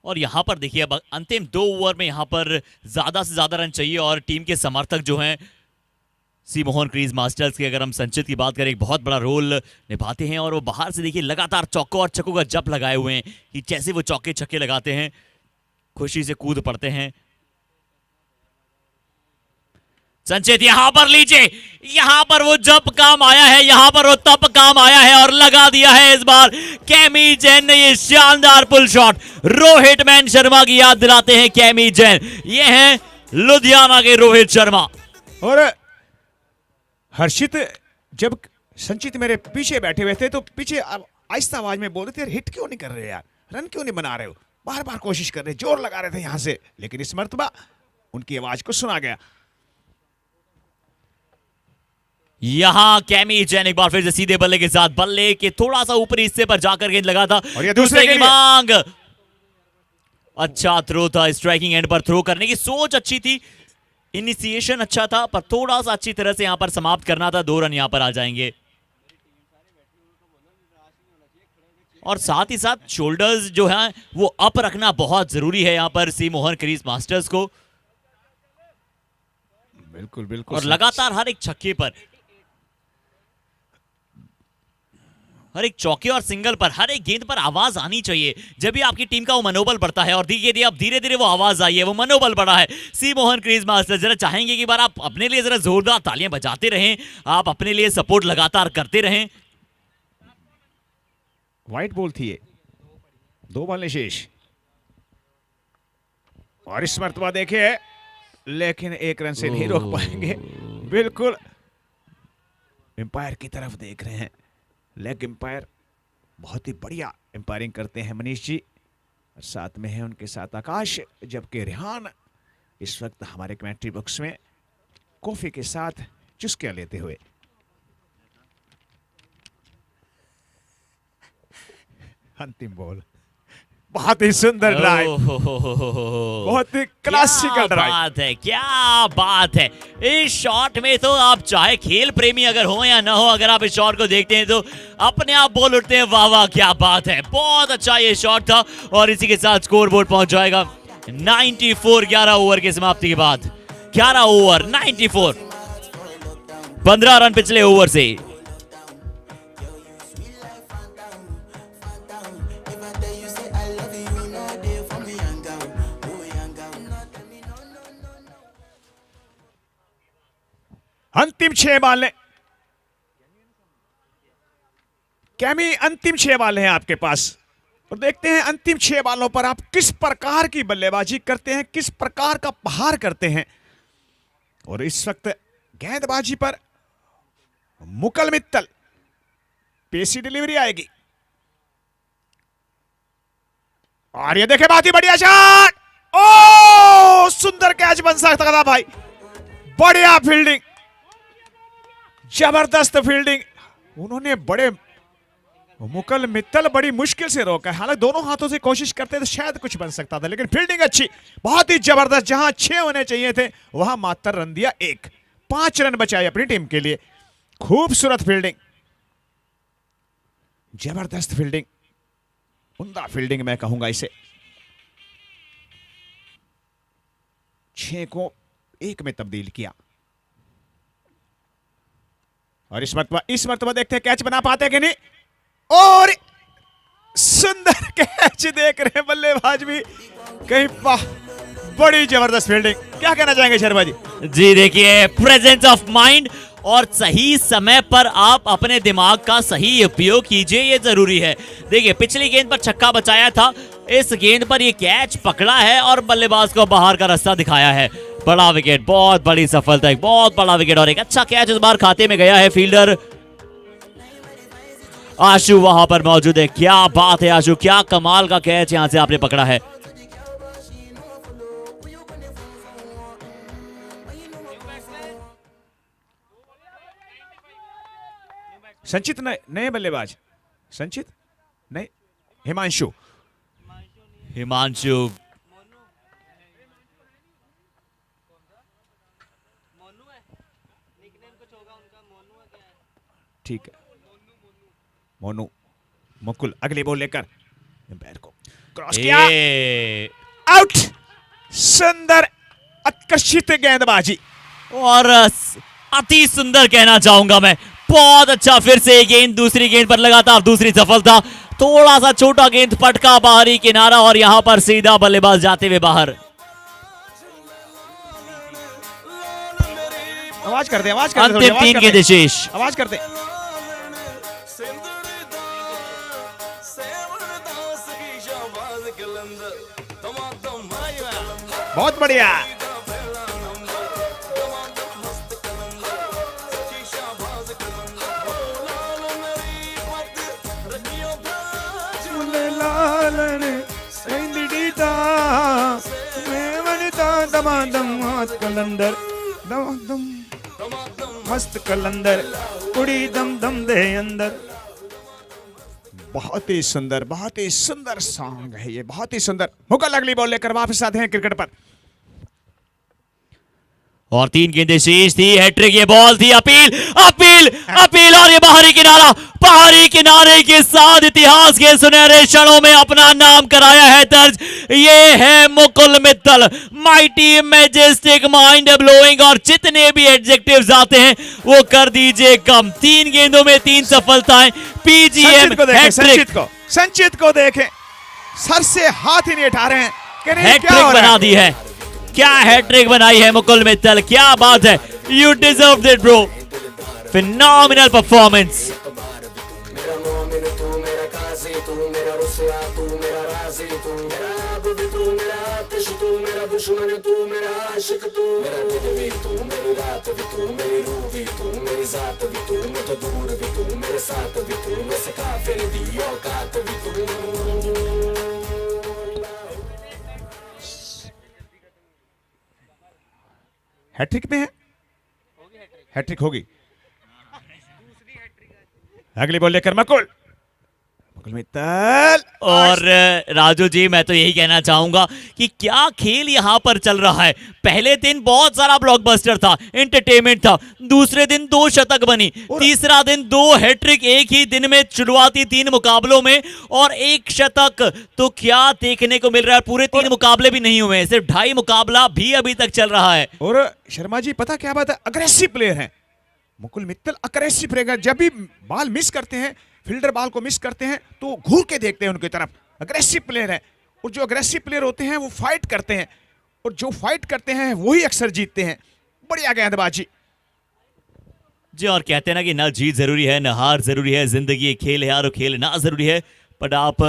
और यहां पर देखिए अब अंतिम 2 ओवर में यहां पर ज्यादा से ज्यादा रन चाहिए, और टीम के समर्थक जो हैं सी मोहन क्रीज मास्टर्स के, अगर हम संचित की बात करें, एक बहुत बड़ा रोल निभाते हैं। और वो बाहर से देखिए लगातार चौकों और छक्कों का जप लगाए हुए हैं कि जैसे वो चौके छक्के लगाते हैं खुशी से कूद पड़ते हैं। संचित यहां पर लीजिए, यहां पर वो जब काम आया है, यहां पर वो तब काम आया है, और लगा दिया है इस बार कैमी जैन ने ये शानदार pull shot. Rohit man Sharma की याद दिलाते हैं कैमी जैन, ये हैं लुधियाना के रोहित शर्मा। और हर्षित, जब संचित मेरे पीछे बैठे हुए थे तो पीछे आहिस्ता आवाज में बोल रहे थे, हिट क्यों नहीं कर रहे यार, रन क्यों नहीं बना रहे हो, बार बार कोशिश कर रहे, जोर लगा रहे थे यहां से, लेकिन इस मर्तबा उनकी आवाज को सुना गया। यहां कैमी जैन एक बार फिर से सीधे बल्ले के साथ, बल्ले के थोड़ा सा ऊपरी हिस्से पर जाकर गेंद लगा था, और ये दूसरे की मांग। अच्छा थ्रो था, स्ट्राइकिंग एंड पर थ्रो करने की सोच अच्छी थी, इनिशिएशन अच्छा था, पर थोड़ा सा अच्छी तरह से यहां पर समाप्त करना था। 2 रन यहां पर आ जाएंगे, और साथ ही साथ शोल्डर्स जो है वो अप रखना बहुत जरूरी है यहां पर सी मोहन क्रीज मास्टर्स को। बिल्कुल बिल्कुल, और लगातार हर एक छक्के पर, हर एक चौके और सिंगल पर, हर एक गेंद पर आवाज आनी चाहिए, जब भी आपकी टीम का वो मनोबल बढ़ता है। और धीरे अब धीरे धीरे वो आवाज आई है, वो मनोबल बढ़ा है। सी मोहन क्रीज मास्टर जरा चाहेंगे कि बार आप अपने लिए जरा जोरदार तालियां बजाते रहें, आप अपने लिए सपोर्ट लगातार करते रहें। व्हाइट बॉल थी ये, 2 बॉल शेष, और इस मर्तबा देखिए, लेकिन 1 रन से नहीं रोक पाएंगे। बिल्कुल एम्पायर की तरफ देख रहे हैं, लेग एम्पायर बहुत ही बढ़िया एम्पायरिंग करते हैं मनीष जी, और साथ में है उनके साथ आकाश, जबकि रेहान इस वक्त हमारे कमेंट्री बॉक्स में कॉफी के साथ चुस्कियां लेते हुए। अंतिम बॉल, बहुत ही सुंदर ड्राइव, बहुत ही क्लासिकल ड्राइव। बात है, क्या बात है। इस शॉट में तो आप चाहे खेल प्रेमी अगर हो या ना हो, अगर आप इस शॉट को देखते हैं तो अपने आप बोल उठते हैं वाह वाह क्या बात है, बहुत अच्छा ये शॉट था। और इसी के साथ स्कोर बोर्ड पहुंच जाएगा 94, 11 ओवर की समाप्ति के बाद। 11 ओवर 94, 15 रन पिछले ओवर से। अंतिम 6 बॉल, कैमी अंतिम 6 बॉल हैं आपके पास, और देखते हैं अंतिम 6 बॉलों पर आप किस प्रकार की बल्लेबाजी करते हैं, किस प्रकार का प्रहार करते हैं। और इस वक्त गेंदबाजी पर मुकुल मित्तल पेसी डिलीवरी आएगी। और ये देखे बहुत ही बढ़िया शॉट, ओ सुंदर कैच बन सकता था भाई, बढ़िया फील्डिंग, जबरदस्त फील्डिंग। उन्होंने बड़े मुकुल मित्तल बड़ी मुश्किल से रोका, हालांकि दोनों हाथों से कोशिश करते तो शायद कुछ बन सकता था, लेकिन फील्डिंग अच्छी, बहुत ही जबरदस्त। जहां 6 होने चाहिए थे वहां मात्र रन दिया 1, 5 रन बचाए अपनी टीम के लिए। खूबसूरत फील्डिंग, जबरदस्त फील्डिंग, उम्दा फील्डिंग मैं कहूंगा इसे। 6 को 1 में तब्दील किया। और इस मर्तबा देखते हैं कैच बना पाते कि नहीं, और सुंदर कैच देख रहे हैं बल्लेबाज भी कहीं। बड़ी जबरदस्त फील्डिंग, क्या कहना चाहेंगे शर्मा जी? जी देखिए, प्रेजेंस ऑफ माइंड और सही समय पर आप अपने दिमाग का सही उपयोग कीजिए, ये जरूरी है। देखिए पिछली गेंद पर छक्का बचाया था, इस गेंद पर ये कैच पकड़ा है और बल्लेबाज को बाहर का रास्ता दिखाया है। बड़ा विकेट, बहुत बड़ी सफलता, एक बहुत बड़ा विकेट और एक अच्छा कैच इस बार खाते में गया है। फील्डर आशु वहां पर मौजूद है। क्या बात है आशु, क्या कमाल का कैच यहां से आपने पकड़ा है। संचित नए बल्लेबाज, संचित नहीं, हिमांशु। हिमांशु ठीक है, मोनू, मुकुल अगली बॉल लेकर एम्पायर को क्रॉस किया, आउट। सुंदर आकर्षित गेंदबाजी और अति सुंदर कहना चाहूंगा मैं, बहुत अच्छा। फिर से गेंद दूसरी गेंद पर लगातार दूसरी सफलता, थोड़ा सा छोटा गेंद पटका बाहरी किनारा और यहां पर सीधा बल्लेबाज जाते हुए बाहर। आवाज करते, अंतिम 3 गेंदें शेष। आवाज करते। बहुत बढ़िया, कलंदर मस्त कलंदर कुड़ी दम दम दे अंदर। बहुत ही सुंदर सॉन्ग है ये, बहुत ही सुंदर। मुकुल अगली बॉल लेकर वापस आते हैं क्रिकेट पर। और 3 गेंदें शेष थी, हैट्रिक ये बॉल थी, अपील और ये बाहरी किनारे के साथ इतिहास के सुनहरे क्षणों में अपना नाम कराया है दर्ज। ये है Mukul Mittal, mighty, majestic, mind blowing, और जितने भी एडजेक्टिव्स आते हैं वो कर दीजिए कम। 3 गेंदों में 3 सफलताएं, पीजीएम हैट्रिक। संचित को देखें, सर से हाथ ही नहीं उठा रहे हैं कि नहीं, हैट्रिक बना दी है। क्या हैट्रिक बनाई है मुकुल मित्तल, क्या बात है। You deserve it bro, phenomenal performance. Hattrick में है, हैट्रिक होगी। अगली बॉल लेकर मुकुल मित्तल। और राजू जी मैं तो यही कहना चाहूंगा कि क्या खेल यहां पर चल रहा है। पहले दिन बहुत सारा ब्लॉकबस्टर था, एंटरटेनमेंट था, दूसरे दिन 2 शतक बनी, तीसरा दिन 2 हैट्रिक एक ही दिन में, शुरुआती 3 मुकाबलों में, और 1 शतक। तो क्या देखने को मिल रहा है। पूरे 3 मुकाबले भी नहीं हुए, सिर्फ 2.5 मुकाबला भी अभी तक चल रहा है। और शर्मा जी पता क्या बात है, अग्रेसिव प्लेयर है मुकुल मित्तल, अग्रेसिव प्लेयर। जब भी बॉल मिस करते हैं, फील्डर बॉल को मिस करते हैं तो घूर के देखते हैं उनकी तरफ। अग्रेसिव प्लेयर है, और जो अग्रेसिव प्लेयर होते हैं वो फाइट करते हैं, और जो फाइट करते हैं वही अक्सर जीतते हैं। बढ़िया गेंदबाजी जी। और कहते हैं ना कि ना जीत जरूरी है ना हार जरूरी है, जिंदगी एक खेल है यार, खेल ना जरूरी है। बट आप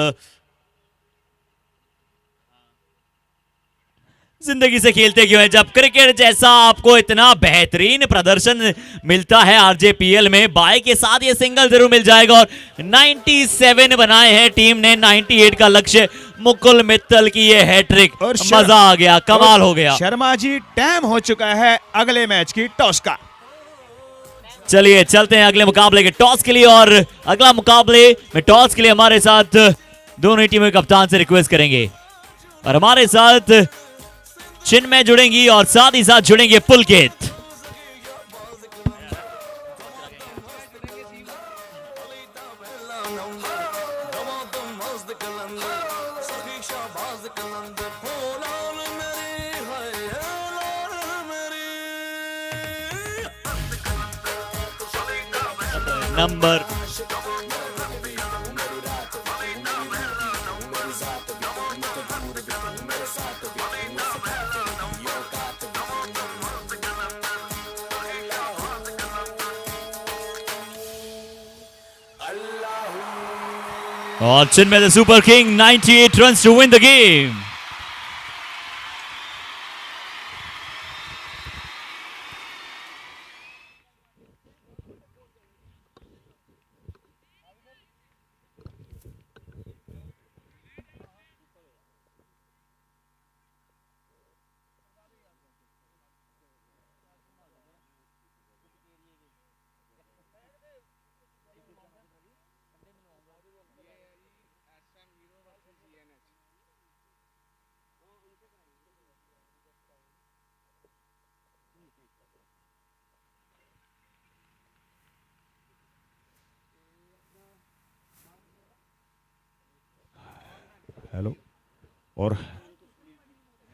जिंदगी से खेलते क्यों हैं जब क्रिकेट जैसा आपको इतना बेहतरीन प्रदर्शन मिलता है आरजेपीएल में। बाय के साथ ये सिंगल जरूर मिल जाएगा और 97 बनाए हैं टीम ने, 98 का लक्ष्य। मुकुल मित्तल की ये हैट्रिक, और मजा आ गया, कमाल हो गया। शर्मा जी टाइम हो चुका है अगले मैच की टॉस का। चलिए चलते हैं अगले मुकाबले के टॉस के लिए, और अगला मुकाबले में टॉस के लिए हमारे साथ दोनों टीमों के कप्तान से रिक्वेस्ट करेंगे, और हमारे साथ चिन्मय जुड़ेंगी और साथ ही साथ जुड़ेंगे पुलकित। नंबर और Chinmay the super king 98 runs to win the game. Hello, और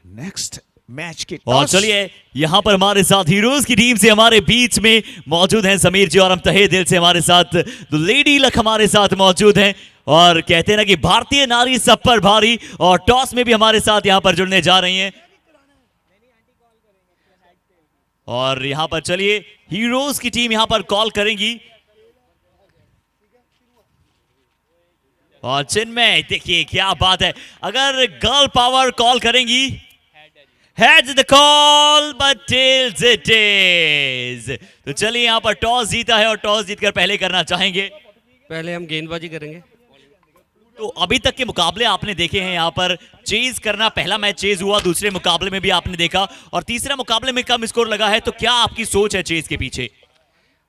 नेक्स्ट मैच की और चलिए यहां पर हमारे साथ हीरोज की टीम से हमारे बीच में मौजूद हैं समीर जी, और हम तहे दिल से हमारे साथ लेडी लक हमारे साथ मौजूद हैं, और कहते हैं ना कि भारतीय नारी सब पर भारी, और टॉस में भी हमारे साथ यहां पर जुड़ने जा रही हैं। और यहां पर चलिए हीरोज की टीम यहां पर कॉल करेंगी, और चिन्मय देखिए क्या बात है, अगर गर्ल पावर कॉल करेंगी, heads the call but tails it is। तो चलिए यहां पर टॉस जीता है और टॉस जीतकर पहले करना चाहेंगे। पहले हम गेंदबाजी करेंगे। तो अभी तक के मुकाबले आपने देखे हैं, यहां पर चेज करना, पहला मैच चेज हुआ, दूसरे मुकाबले में भी आपने देखा, और तीसरा मुकाबले में कम स्कोर लगा है, तो क्या आपकी सोच है चेज के पीछे?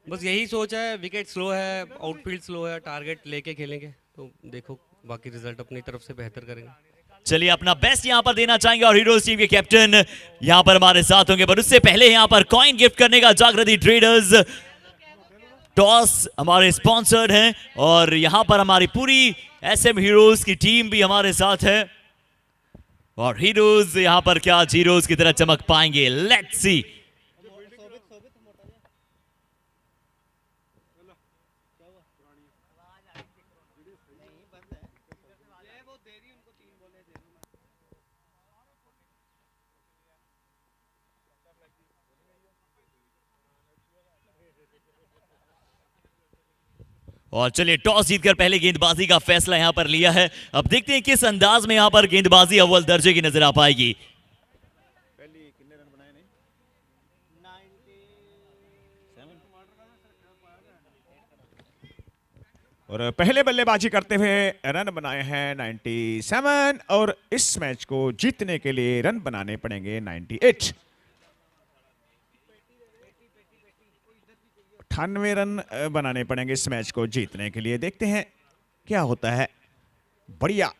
बस यही सोच है, विकेट स्लो है, आउटफील्ड स्लो है, टारगेट लेके खेलेंगे, तो देखो बाकी रिजल्ट अपनी तरफ से बेहतर करेंगे। चलिए अपना बेस्ट यहां पर देना चाहेंगे, और हीरोज टीम के कैप्टन यहां पर हमारे साथ होंगे, पर उससे पहले यहां पर कॉइन गिफ्ट करने का जागृति ट्रेडर्स, टॉस हमारे स्पॉन्सर्ड हैं, और यहां पर हमारी पूरी एसएम हीरोज की टीम भी हमारे साथ है, और हीरोज यहां पर क्या जीरोज की तरह चमक पाएंगे, लेट्स सी। और चलिए टॉस जीतकर पहले गेंदबाजी का फैसला यहां पर लिया है, अब देखते हैं किस अंदाज में यहां पर गेंदबाजी अव्वल दर्जे की नजर आ पाएगी। और पहले बल्लेबाजी करते हुए रन बनाए हैं 97, और इस मैच को जीतने के लिए रन बनाने पड़ेंगे 98। 98 रन बनाने पड़ेंगे इस मैच को जीतने के लिए। देखते हैं क्या होता है। बढ़िया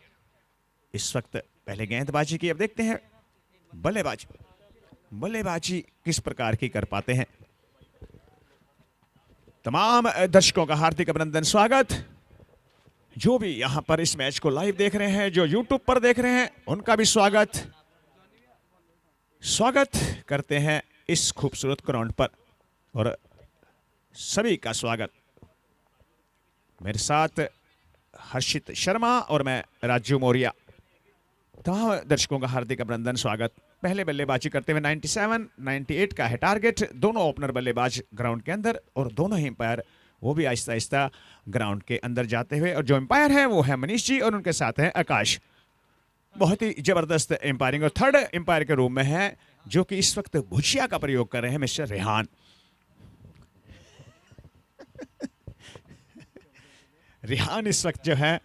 इस वक्त पहले गेंदबाजी की, अब देखते हैं बल्लेबाजी, बल्लेबाजी किस प्रकार की कर पाते हैं। तमाम दर्शकों का हार्दिक अभिनंदन, स्वागत। जो भी यहां पर इस मैच को लाइव देख रहे हैं, जो यूट्यूब पर देख रहे हैं, उनका भी स्वागत करते हैं इस खूबसूरत ग्राउंड पर, और सभी का स्वागत। मेरे साथ हर्षित शर्मा और मैं राजू मौर्य, तमाम दर्शकों का हार्दिक अभिनंदन, स्वागत। पहले बल्लेबाजी करते हुए 97, 98 का है टारगेट। दोनों ओपनर बल्लेबाज ग्राउंड के अंदर, और दोनों ही अंपायर वो भी आहिस्ता आहिस्ता ग्राउंड के अंदर जाते हुए, और जो अंपायर है वो है मनीष जी और उनके साथ है आकाश। बहुत ही जबरदस्त एम्पायरिंग। और थर्ड एम्पायर के रूम में है जो कि इस वक्त भुजिया का प्रयोग कर रहे हैं, मिस्टर रेहान। रेहान इस वक्त जो है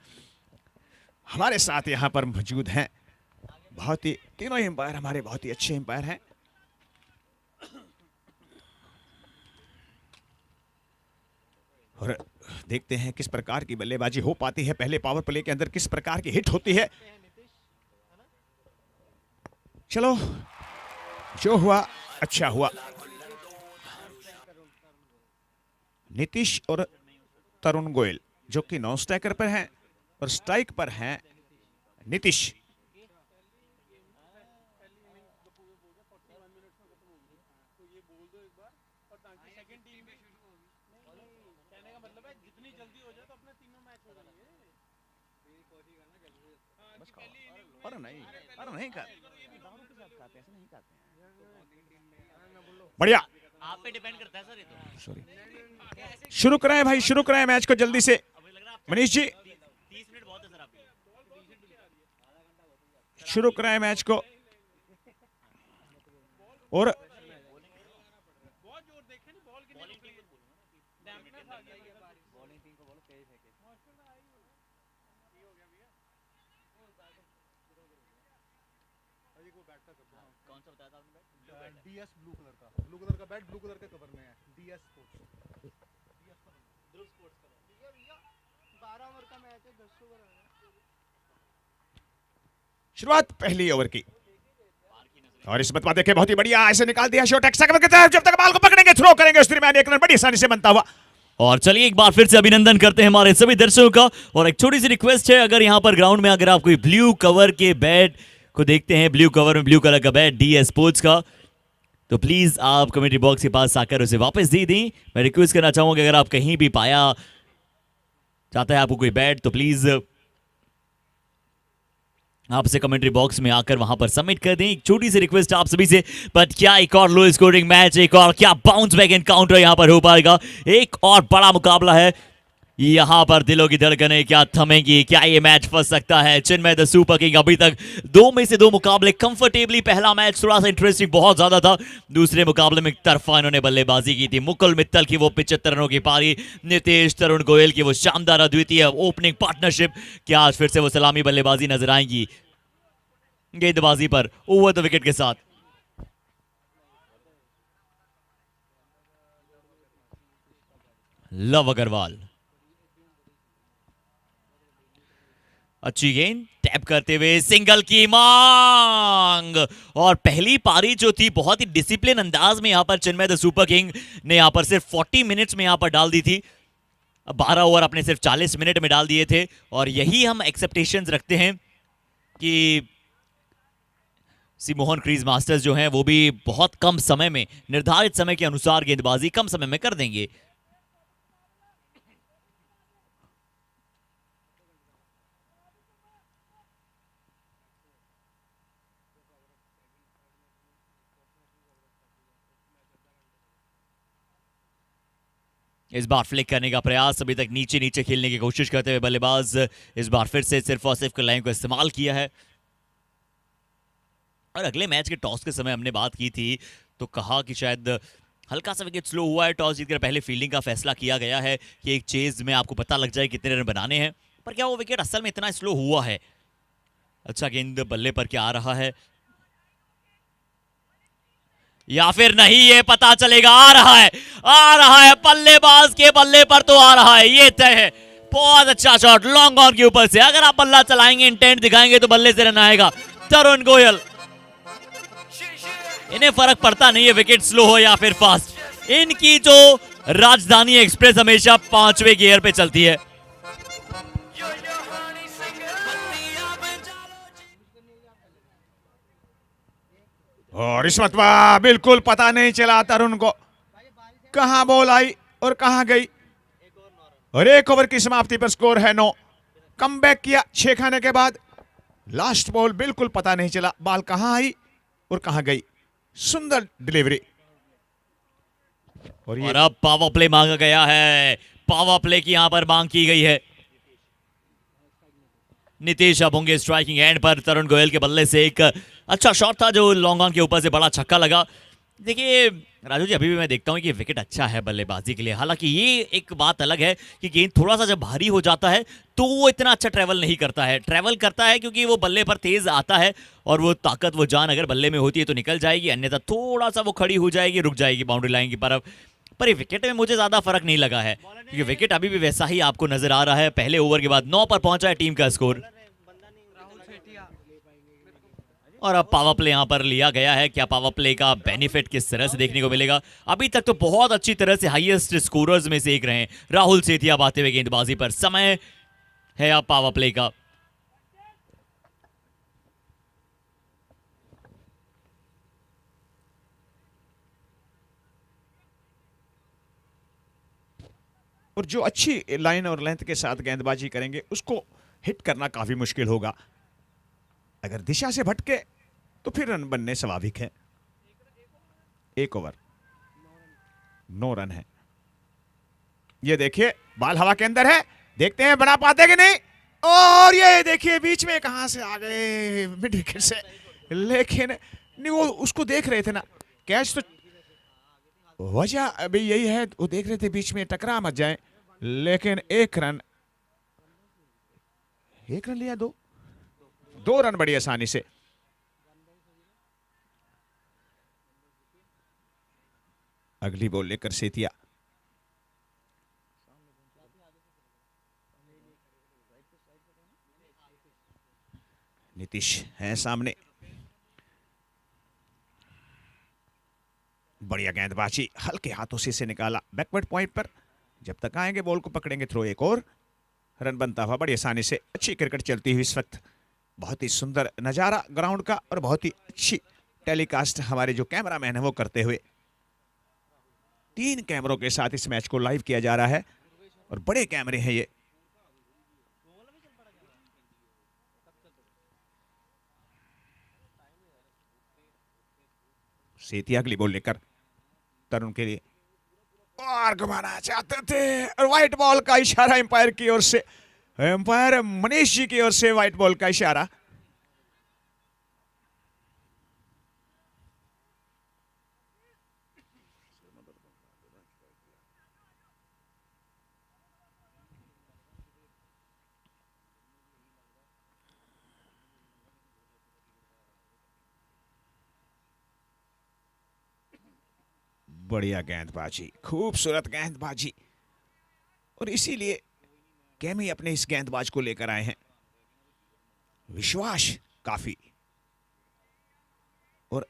हमारे साथ यहां पर मौजूद हैं। बहुत ही तीनों एम्पायर हमारे बहुत ही अच्छे एम्पायर हैं। और देखते हैं किस प्रकार की बल्लेबाजी हो पाती है, पहले पावर प्ले के अंदर किस प्रकार की हिट होती है। चलो जो हुआ अच्छा हुआ। नीतीश और तरुण गोयल जो कि नॉन स्ट्राइकर पर हैं और स्ट्राइक पर हैं नीतीश। बढ़िया, आप पे डिपेंड करता है सर ये तो। सॉरी, शुरू कराएं भाई, शुरू कराएं मैच को जल्दी से। मनीष जी 30 मिनट बहुत है सर आपके लिए। शुरू कराएं मैच को। और कौन सा बताया था आपने? डीएस ब्लू कलर का बैट ब्लू कलर के कवर में है। डीएस स्पोर्ट्स, ध्रुव स्पोर्ट्स का। भैया 12 ओवर का मैच है, 10 ओवर है। शुरुआत पहली ओवर की और इस बतवा देखे बहुत ही बढ़िया ऐसे निकाल दिया शॉट एक्स की तरफ। जब तक बाल को पकड़ेंगे थ्रो करेंगे उस दरमियान एक रन बड़ी आसानी से बनता हुआ। और चलिए एक बार फिर से अभिनंदन करते हैं हमारे सभी दर्शकों का। और एक छोटी सी रिक्वेस्ट है, अगर यहाँ पर ग्राउंड में अगर आप कोई ब्लू कवर के बैट को देखते हैं, ब्लू कवर में ब्लू कलर का बैट डीएस स्पोर्ट्स का, तो प्लीज आप कमेंट्री बॉक्स के पास आकर उसे वापस दे दें। मैं रिक्वेस्ट करना चाहूंगा कि अगर आप कहीं भी पाया चाहता है आपको कोई बैट, तो प्लीज आपसे कमेंट्री बॉक्स में आकर वहां पर सबमिट कर दें। एक छोटी सी रिक्वेस्ट आप सभी से। बट क्या एक और लो स्कोरिंग मैच, एक और क्या बाउंस बैक एनकाउंटर यहां पर हो पाएगा? एक और बड़ा मुकाबला है यहां पर, दिलों की धड़कनें क्या थमेंगी? क्या ये मैच फंस सकता है? चिन्मय द सुपर किंग अभी तक 2 में से 2 मुकाबले कंफर्टेबली, पहला मैच थोड़ा सा इंटरेस्टिंग बहुत ज्यादा था, दूसरे मुकाबले में एक तरफा इन्होंने बल्लेबाजी की थी। मुकुल मित्तल की वो 75 रनों की पारी, नितेश तरुण गोयल की वो शानदार अद्वितीय ओपनिंग पार्टनरशिप, क्या आज फिर से वो सलामी बल्लेबाजी नजर आएंगी गेंदबाजी पर ओवर द विकेट के साथ? लव अग्रवाल अच्छी गेंद टैप करते हुए सिंगल की मांग। और पहली पारी जो थी बहुत ही डिसिप्लिन अंदाज में यहां पर चिन्मय द सुपर किंग ने यहां पर सिर्फ 40 मिनट्स में यहां पर डाल दी थी। 12 ओवर अपने सिर्फ 40 मिनट में डाल दिए थे। और यही हम एक्सेप्टेशंस रखते हैं कि सी मोहन क्रीज मास्टर्स जो हैं वो भी बहुत कम समय में, निर्धारित समय के अनुसार गेंदबाजी कम समय में कर देंगे। इस बार फ्लिक करने का प्रयास, अभी तक नीचे नीचे खेलने की कोशिश करते हुए बल्लेबाज इस बार फिर से सिर्फ और सिर्फ लाइन को इस्तेमाल किया है। और अगले मैच के टॉस के समय हमने बात की थी तो कहा कि शायद हल्का सा विकेट स्लो हुआ है, टॉस जीतकर पहले फील्डिंग का फैसला किया गया है कि एक चेज में आपको पता लग जाए कितने रन बनाने हैं। पर क्या वो विकेट असल में इतना स्लो हुआ है? अच्छा गेंद बल्ले पर क्या आ रहा है या फिर नहीं, ये पता चलेगा। आ रहा है बल्लेबाज के बल्ले पर तो आ रहा है, ये तय है। बहुत अच्छा शॉट लॉन्ग ऑन के ऊपर से, अगर आप बल्ला चलाएंगे, इंटेंट दिखाएंगे तो बल्ले से रन आएगा। तरुण गोयल, इन्हें फर्क पड़ता नहीं है विकेट स्लो हो या फिर फास्ट। इनकी जो राजधानी एक्सप्रेस हमेशा 5वें गियर पे चलती है। और इस मतवा बिल्कुल पता नहीं चला तरुण को कहां बॉल आई और कहां गई। और 1 ओवर की समाप्ति पर स्कोर है 9। कम बैक किया 6 खाने के बाद। लास्ट बॉल बिल्कुल पता नहीं चला बॉल कहां आई और कहां गई। सुंदर डिलीवरी। और अब पावर प्ले मांगा गया है, पावर प्ले की यहां पर मांग की गई है। नीतीश अब होंगे स्ट्राइकिंग एंड पर। तरुण गोयल के बल्ले से एक अच्छा शॉट था जो लॉन्ग ऑन के ऊपर से बड़ा छक्का लगा। देखिए राजू जी, अभी भी मैं देखता हूँ कि विकेट अच्छा है बल्लेबाजी के लिए। हालांकि ये एक बात अलग है कि गेंद थोड़ा सा जब भारी हो जाता है तो वो इतना अच्छा ट्रैवल नहीं करता है। ट्रैवल करता है क्योंकि वो बल्ले पर तेज आता है और वो ताकत, वो जान अगर बल्ले में होती है तो निकल जाएगी, अन्यथा थोड़ा सा वो खड़ी हो जाएगी, रुक जाएगी बाउंड्री लाइन की तरफ। पर ये विकेट में मुझे ज्यादा फर्क नहीं लगा है क्योंकि विकेट अभी भी वैसा ही आपको नजर आ रहा है। पहले ओवर के बाद 9 पर पहुंचा है टीम का स्कोर और अब पावर प्ले यहां पर लिया गया है। क्या पावर प्ले का बेनिफिट किस तरह से देखने को मिलेगा? अभी तक तो बहुत अच्छी तरह से हाईएस्ट स्कोरर्स में से एक रहे हैं राहुल सेठिया आते हुए गेंदबाजी पर। समय है अब पावर प्ले का। और जो अच्छी लाइन और लेंथ के साथ गेंदबाजी करेंगे उसको हिट करना काफी मुश्किल होगा। अगर दिशा से भटके तो फिर रन बनने स्वाभाविक है। 1 ओवर 9 रन है। ये देखिए बॉल हवा के अंदर है, देखते हैं बना पाते कि नहीं। और ये देखिए बीच में कहां से आ गए मिड विकेट से, लेकिन नहीं वो उसको देख रहे थे ना, कैच तो वजह अभी यही है, वो देख रहे थे बीच में टकरा मत जाए, लेकिन 1 रन लिया, 2 रन बड़ी आसानी से। अगली बॉल लेकर सेठिया, नीतीश है सामने, बढ़िया गेंदबाजी, हल्के हाथों से इसे निकाला बैकवर्ड पॉइंट पर। जब तक आएंगे बॉल को पकड़ेंगे थ्रो, एक और रन बनता हुआ बड़ी आसानी से। अच्छी क्रिकेट चलती हुई इस वक्त, बहुत ही सुंदर नजारा ग्राउंड का और बहुत ही अच्छी टेलीकास्ट हमारे जो कैमरामैन है वो करते हुए। 3 कैमरों के साथ इस मैच को लाइव किया जा रहा है और बड़े कैमरे हैं ये। सेठिया अगली बॉल लेकर तरुण के लिए, और घुमाना चाहते थे और व्हाइट बॉल का इशारा एम्पायर की ओर से, एम्पायर मनीष जी की ओर से व्हाइट बॉल का इशारा। बढ़िया गेंदबाजी, खूबसूरत गेंदबाजी, और इसीलिए कैमी अपने इस गेंदबाज को लेकर आए हैं। विश्वास काफी, और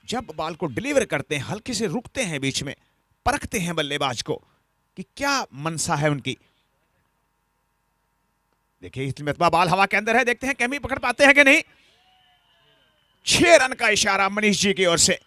जब बॉल को डिलीवर करते हैं हल्के से रुकते हैं, बीच में परखते हैं बल्लेबाज को कि क्या मनसा है उनकी। देखिए इस मरतबा बॉल हवा के अंदर है, देखते हैं कैमी पकड़ पाते हैं कि नहीं। 6 रन का इशारा मनीष जी की ओर से।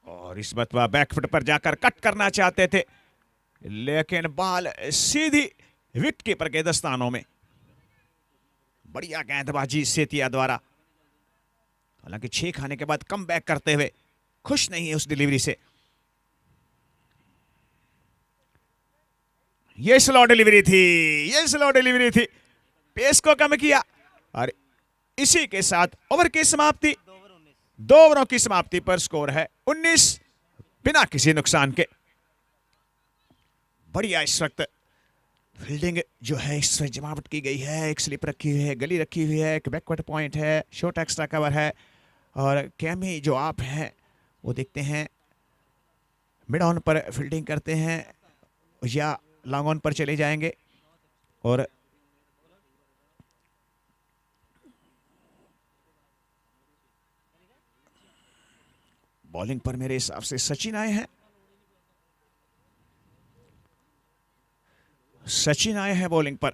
और इस मरतबा बैकफुट पर जाकर कट करना चाहते थे, लेकिन बॉल सीधी विकेट कीपर के दस्तानों में। बढ़िया गेंदबाजी सेठिया द्वारा, हालांकि 6 खाने के बाद कम बैक करते हुए खुश नहीं है उस डिलीवरी से। ये स्लो डिलीवरी थी, ये स्लो डिलीवरी थी, पेस को कम किया और इसी के साथ ओवर की समाप्ति। 2 ओवरों की समाप्ति पर स्कोर है 19 बिना किसी नुकसान के। बढ़िया इस वक्त फील्डिंग जो है इस वक्त जमावट की गई है, एक स्लिप रखी हुई है, गली रखी हुई है, एक बैकवर्ड पॉइंट है, शॉर्ट एक्स्ट्रा कवर है, और कैमी जो आप हैं वो देखते हैं मिड ऑन पर फील्डिंग करते हैं या लॉन्ग ऑन पर चले जाएंगे। और बॉलिंग पर मेरे हिसाब से सचिन आए हैं, सचिन आए हैं बॉलिंग पर।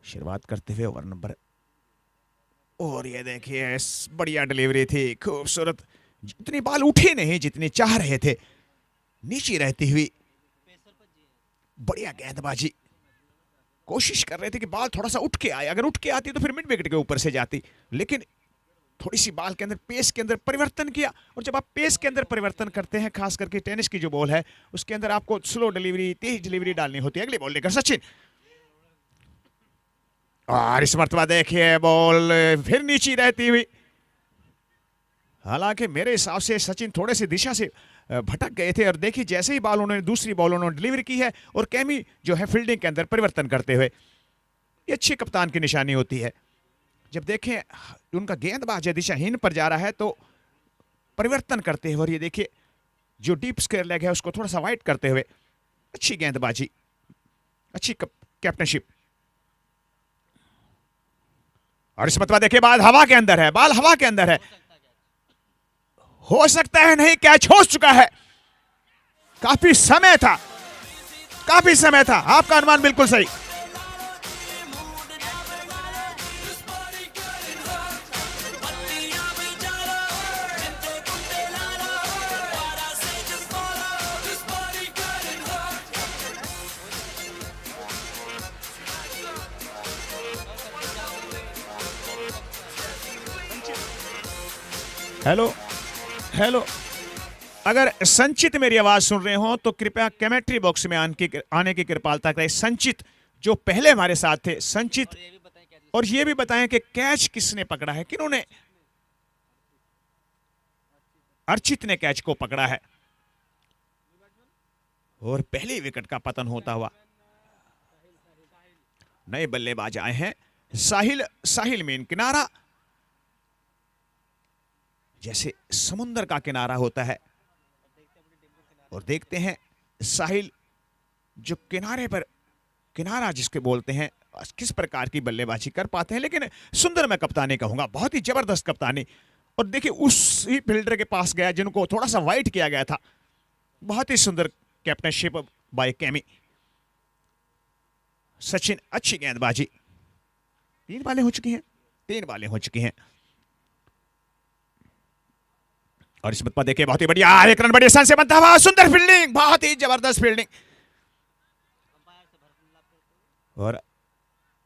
शुरुआत करते हुए ओवर नंबर और ये देखिए बढ़िया डिलीवरी थी, खूबसूरत। जितनी बाल उठे नहीं जितनी चाह रहे थे, नीचे रहती हुई बढ़िया गेंदबाजी। कोशिश कर रहे थे कि बाल थोड़ा सा उठ के आए, अगर उठ के आती तो फिर मिड विकेट के ऊपर से जाती, लेकिन थोड़ी सी बाल के अंदर, पेस के अंदर परिवर्तन किया। और जब आप पेस के अंदर परिवर्तन करते हैं, खास करके टेनिस की जो बॉल है उसके अंदर आपको स्लो डिलीवरी, तेज डिलीवरी डालनी होती है। अगली बॉल लेकर सचिन, और इस मर्तबा देखिए बॉल फिर नीचे रहती हुई। हालांकि मेरे हिसाब से सचिन थोड़े से दिशा से भटक गए थे, और देखिए जैसे ही बॉल उन्होंने, दूसरी बॉल उन्होंने डिलीवरी की है, और कैमी जो है फील्डिंग के अंदर परिवर्तन करते हुए, ये अच्छी कप्तान की निशानी होती है। जब देखें उनका गेंदबाज दिशाहीन पर जा रहा है तो परिवर्तन करते हुए, और ये देखिए जो डीप स्क्वायर लेग है उसको थोड़ा सा वाइड करते हुए, अच्छी गेंदबाजी, अच्छी कैप्टनशिप। और इस मतवा देखिए बाल हवा के अंदर है, बाल हवा के अंदर है, हो सकता है नहीं, कैच हो चुका है। काफी समय था, काफी समय था, आपका अनुमान बिल्कुल सही। हेलो हेलो, अगर संचित मेरी आवाज सुन रहे हो तो कृपया कमेंट्री बॉक्स में आने की कृपालता करें। संचित जो पहले हमारे साथ थे, संचित, और ये भी बताएं कि कैच किसने पकड़ा है, किन्होंने? अर्चित ने कैच को पकड़ा है, और पहले विकेट का पतन होता हुआ। नए बल्लेबाज आए हैं, साहिल मेन किनारा, जैसे समुद्र का किनारा होता है, और देखते हैं साहिल जो किनारे पर, किनारा जिसके बोलते हैं, किस प्रकार की बल्लेबाजी कर पाते हैं। लेकिन सुंदर मैं कप्तानी कहूंगा, बहुत ही जबरदस्त कप्तानी। और देखिए उसी फील्डर के पास गया जिनको थोड़ा सा वाइट किया गया था। बहुत ही सुंदर कैप्टनशिप बाय कैमी। सचिन अच्छी गेंदबाजी, 3 बालें हो चुकी हैं, 3 बालें हो चुकी हैं। और इस पर देखिए बहुत ही बढ़िया, 1 रन बढ़िया से बनता हुआ, सुंदर फील्डिंग, बहुत ही जबरदस्त फील्डिंग। और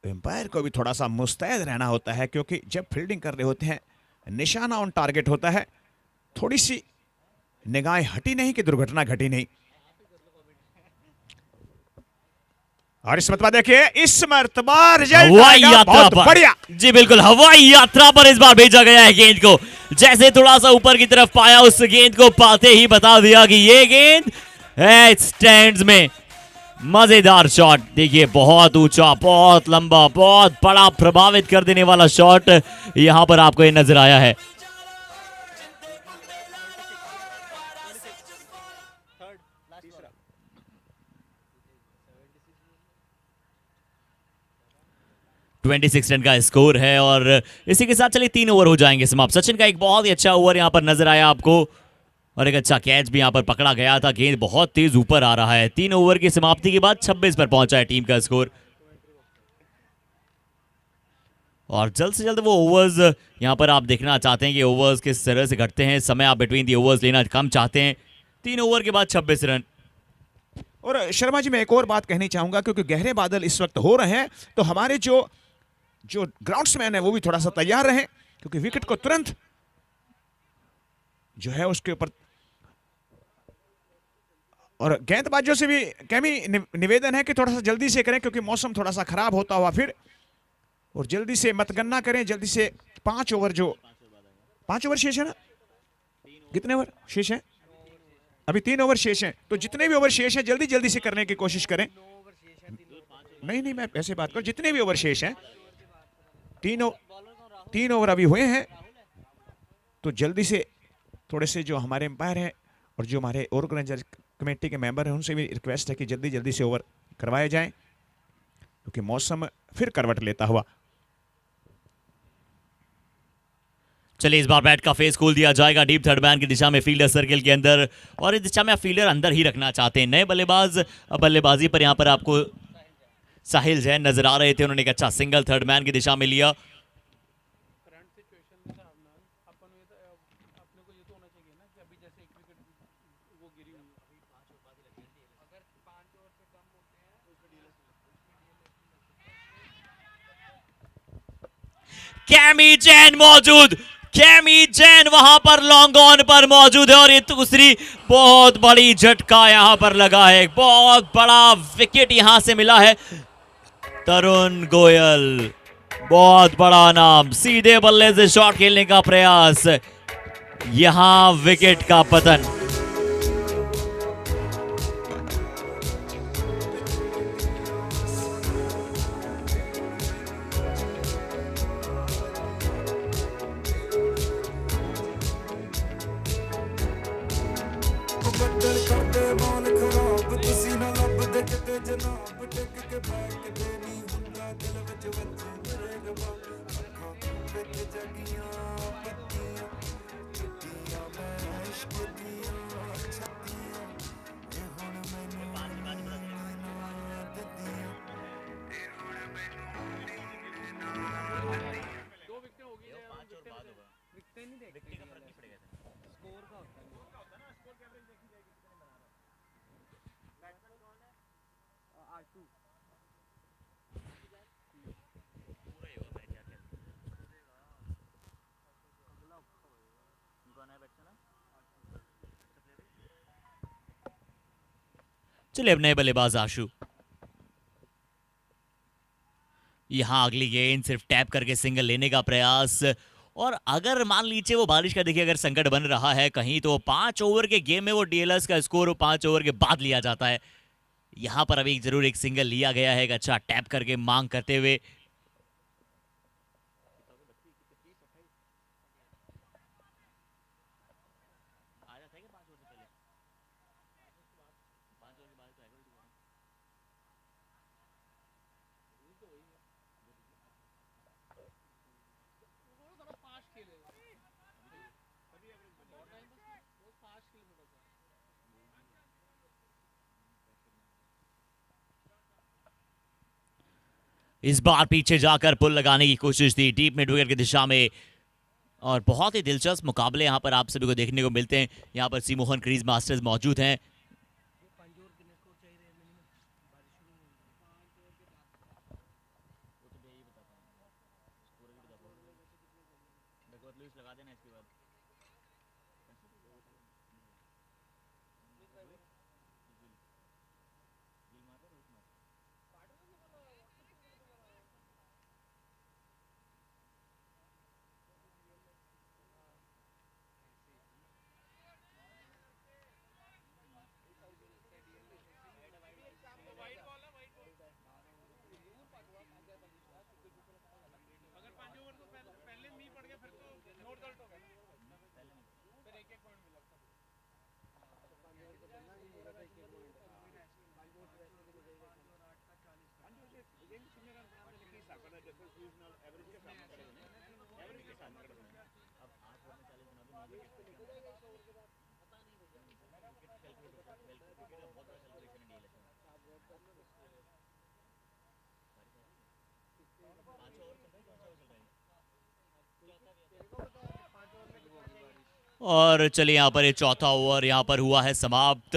एम्पायर को भी थोड़ा सा मुस्तैद रहना होता है, क्योंकि जब फील्डिंग कर रहे होते हैं निशाना ऑन टारगेट होता है, थोड़ी सी निगाहें हटी नहीं कि दुर्घटना घटी नहीं। और इस मरतबा देखिए, इस मरतबा रिजल्ट हवाई यात्रा बहुत पर, बढ़िया। जी बिल्कुल, हवाई यात्रा पर इस बार भेजा गया है गेंद को। जैसे थोड़ा सा ऊपर की तरफ पाया, उस गेंद को पाते ही बता दिया कि ये गेंद है स्टैंड्स में। मजेदार शॉट, देखिए बहुत ऊंचा, बहुत लंबा, बहुत बड़ा, प्रभावित कर देने वाला शॉट यहां पर आपको ये नजर आया है। $26 रन का स्कोर है, और इसी के साथ चलिए 3 ओवर हो जाएंगे समाप्त। सचिन का एक बहुत ही अच्छा ओवर यहां पर नजर आया आपको, और एक अच्छा कैच भी यहां पर पकड़ा गया था। गेंद बहुत तेज ऊपर आ रहा है। 3 ओवर की समाप्ति के बाद 26 पर पहुंचा है टीम का स्कोर, और जल्द से जल्द वो ओवर्स यहां पर आप देखना चाहते हैं कि ओवर्स किस तरह से घटते हैं। समय आप बिटवीन दी ओवर्स लेना कम चाहते हैं। 3 ओवर के बाद 26 रन। और शर्मा जी, मैं एक और बात कहनी चाहूंगा, क्योंकि गहरे बादल इस वक्त हो रहे हैं, तो हमारे जो ग्राउंड्समैन है वो भी थोड़ा सा तैयार रहें, क्योंकि विकेट को तुरंत जो है उसके ऊपर। और गेंदबाजों से भी कैमी निवेदन है कि थोड़ा सा जल्दी से करें, क्योंकि मौसम थोड़ा सा खराब होता हुआ फिर, और जल्दी से मतगणना करें, जल्दी से 5 ओवर, जो 5 ओवर शेष है ना, कितने ओवर शेष है? अभी 3 ओवर शेष हैं, तो जितने भी ओवर शेष हैं जल्दी जल्दी से करने की कोशिश करें। नहीं, मैं ऐसे बात करूं, जितने भी ओवर शेष हैं, 3 ओवर अभी हुए हैं, तो जल्दी से थोड़े से जो हमारे एम्पायर हैं और जो हमारे ऑर्गेनाइजर कमेटी के मेंबर हैं उनसे भी रिक्वेस्ट है कि जल्दी जल्दी से ओवर करवाए जाएं, क्योंकि मौसम फिर करवट लेता हुआ। चलिए इस बार बैट का फेस खोल दिया जाएगा डीप थर्ड मैन की दिशा में, फील्डर सर्किल के अंदर, और इस दिशा में आप फील्डर अंदर ही रखना चाहते हैं। नए बल्लेबाज बल्लेबाजी पर यहां पर आपको साहिल जैन नजर आ रहे थे, उन्होंने एक अच्छा सिंगल थर्ड मैन की दिशा में लिया। कैमी जैन मौजूद, कैमी जैन वहां पर लॉन्ग ऑन पर मौजूद है और ये दूसरी बहुत बड़ी झटका यहां पर लगा है, बहुत बड़ा विकेट यहां से मिला है। तरुण गोयल बहुत बड़ा नाम, सीधे बल्ले से शॉट खेलने का प्रयास, यहां विकेट का पतन। चलिए अब नए बल्लेबाज आशु, यहां अगली गेंद सिर्फ टैप करके सिंगल लेने का प्रयास, और अगर मान लीजिए वो बारिश का देखिए अगर संकट बन रहा है कहीं, तो 5 ओवर के गेम में वो डीएलएस का स्कोर 5 ओवर के बाद लिया जाता है। यहां पर अभी जरूर एक सिंगल लिया गया है, एक अच्छा टैप करके मांग करते हुए। इस बार पीछे जाकर पुल लगाने की कोशिश थी डीप मिड विकेट की दिशा में, और बहुत ही दिलचस्प मुकाबले यहां पर आप सभी को देखने को मिलते हैं। यहां पर सी मोहन क्रीज मास्टर्स मौजूद हैं। और चलिए यहां पर ये चौथा ओवर यहां पर हुआ है समाप्त,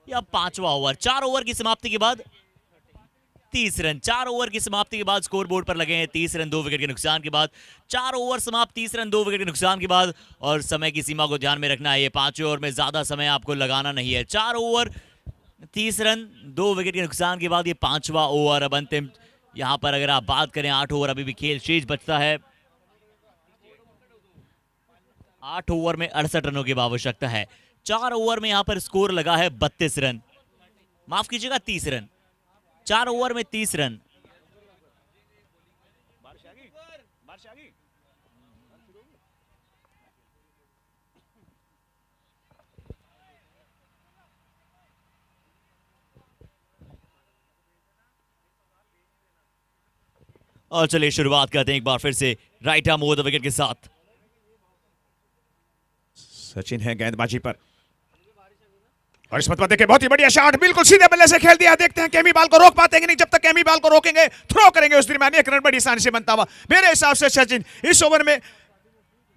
या 5वां ओवर। 4 ओवर की समाप्ति के बाद 30 रन, 4 ओवर की समाप्ति के बाद स्कोर बोर्ड पर लगे हैं 30 रन 2 विकेट के नुकसान के बाद। 4 ओवर समाप्त 30 रन 2 विकेट के नुकसान के बाद, और समय की सीमा को ध्यान में रखना है, ये 5वें ओवर में ज्यादा समय आपको लगाना नहीं है। 4 ओवर 30 रन 2 विकेट के नुकसान के बाद ये 5वां ओवर अब अंतिम। यहां पर अगर आप बात करें 8 ओवर अभी भी खेल शेष बचता है। 8 ओवर में 68 रनों की आवश्यकता है। 4 ओवर में यहां पर स्कोर लगा है 32 रन, माफ कीजिएगा 30 रन। 4 ओवर में 30 रन। और चलिए शुरुआत करते हैं एक बार फिर से right arm over the wicket के साथ। सचिन है गेंदबाजी पर, और इस मतलब देखिए बहुत ही बढ़िया शॉट, बिल्कुल सीधे बल्ले से खेल दिया। देखते हैं केमी बॉल को रोक पाते हैं नहीं। जब तक केमी बॉल को रोकेंगे, थ्रो करेंगे, उस दरमियान 1 रन बड़ी आसानी से बनता हुआ। मेरे हिसाब से सचिन इस ओवर में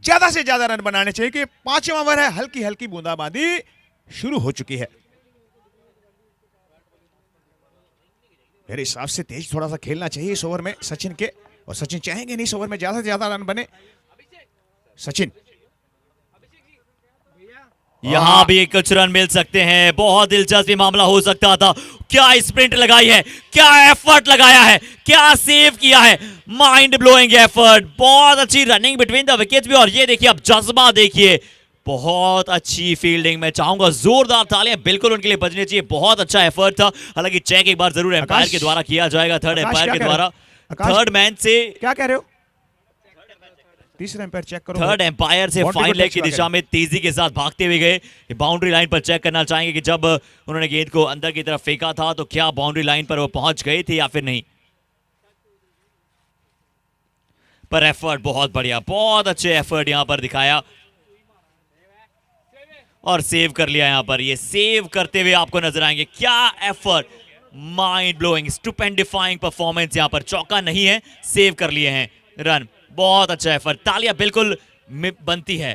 ज्यादा से ज्यादा रन बनाने चाहिए कि 5वां ओवर है, हल्की हल्की बूंदाबांदी शुरू हो चुकी है। मेरे हिसाब से तेज थोड़ा सा खेलना चाहिए इस ओवर में सचिन के। और सचिन चाहेंगे नहीं इस ओवर में ज्यादा से ज्यादा रन बने। सचिन यहां भी कुछ रन मिल सकते हैं, बहुत दिलचस्प मामला हो सकता था। क्या स्प्रिंट लगाई है, क्या एफर्ट लगाया है, क्या सेव किया है, माइंड ब्लोइंग एफर्ट, बहुत अच्छी रनिंग बिटवीन द विकेट्स भी। और ये देखिए अब जज्बा देखिए, बहुत अच्छी फील्डिंग। मैं चाहूंगा जोरदार तालियां बिल्कुल उनके लिए बजनी चाहिए, बहुत अच्छा एफर्ट था। हालांकि चेक एक बार जरूर एम्पायर के द्वारा किया जाएगा, थर्ड आकाश, एम्पायर क्या के कह रहे हो? द्वारा, आकाश, थर्ड मैन से, क्या कह रहे हो? तीसरा एम्पायर चेक करो। थर्ड एम्पायर से बाउंड्री फाइन को लेग टच की हुआ दिशा में तेजी के साथ भागते हुए गए। बाउंड्री लाइन पर चेक करना चाहेंगे कि जब उन्होंने गेंद को अंदर की तरफ फेंका था तो क्या बाउंड्री लाइन पर वो पहुंच गए थे या फिर नहीं। पर एफर्ट बहुत बढ़िया, बहुत अच्छे एफर्ट यहां पर दिखाया और सेव कर लिया। यहां पर ये सेव करते हुए आपको नजर आएंगे, क्या एफर्ट, माइंड ब्लोइंग स्टुपेंडिफाइंग परफॉर्मेंस। यहां पर चौका नहीं है, सेव कर लिए हैं रन, बहुत अच्छा एफर्ट, तालियां बिल्कुल बनती है।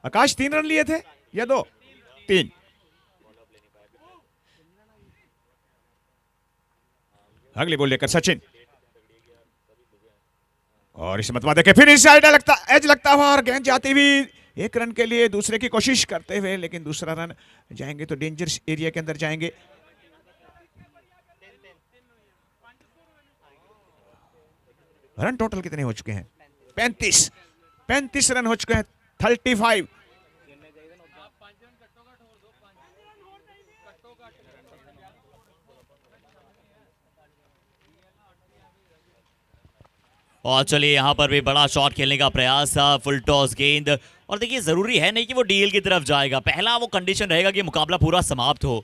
आकाश 3 रन लिए थे या 2? 3। अगली बॉल लेकर सचिन, और इस मतवा देखे फिर इस साइड लगता एज लगता हुआ और गेंद जाती हुई 1 रन के लिए दूसरे की कोशिश करते हुए, लेकिन दूसरा रन जाएंगे तो डेंजरस एरिया के अंदर जाएंगे। रन टोटल कितने हो चुके हैं? 35 रन हो चुके हैं, 35। और चलिए यहां पर भी बड़ा शॉट खेलने का प्रयास था, फुल टॉस गेंद। और देखिए जरूरी है नहीं कि वो डीएल की तरफ जाएगा, पहला वो कंडीशन रहेगा कि मुकाबला पूरा समाप्त हो।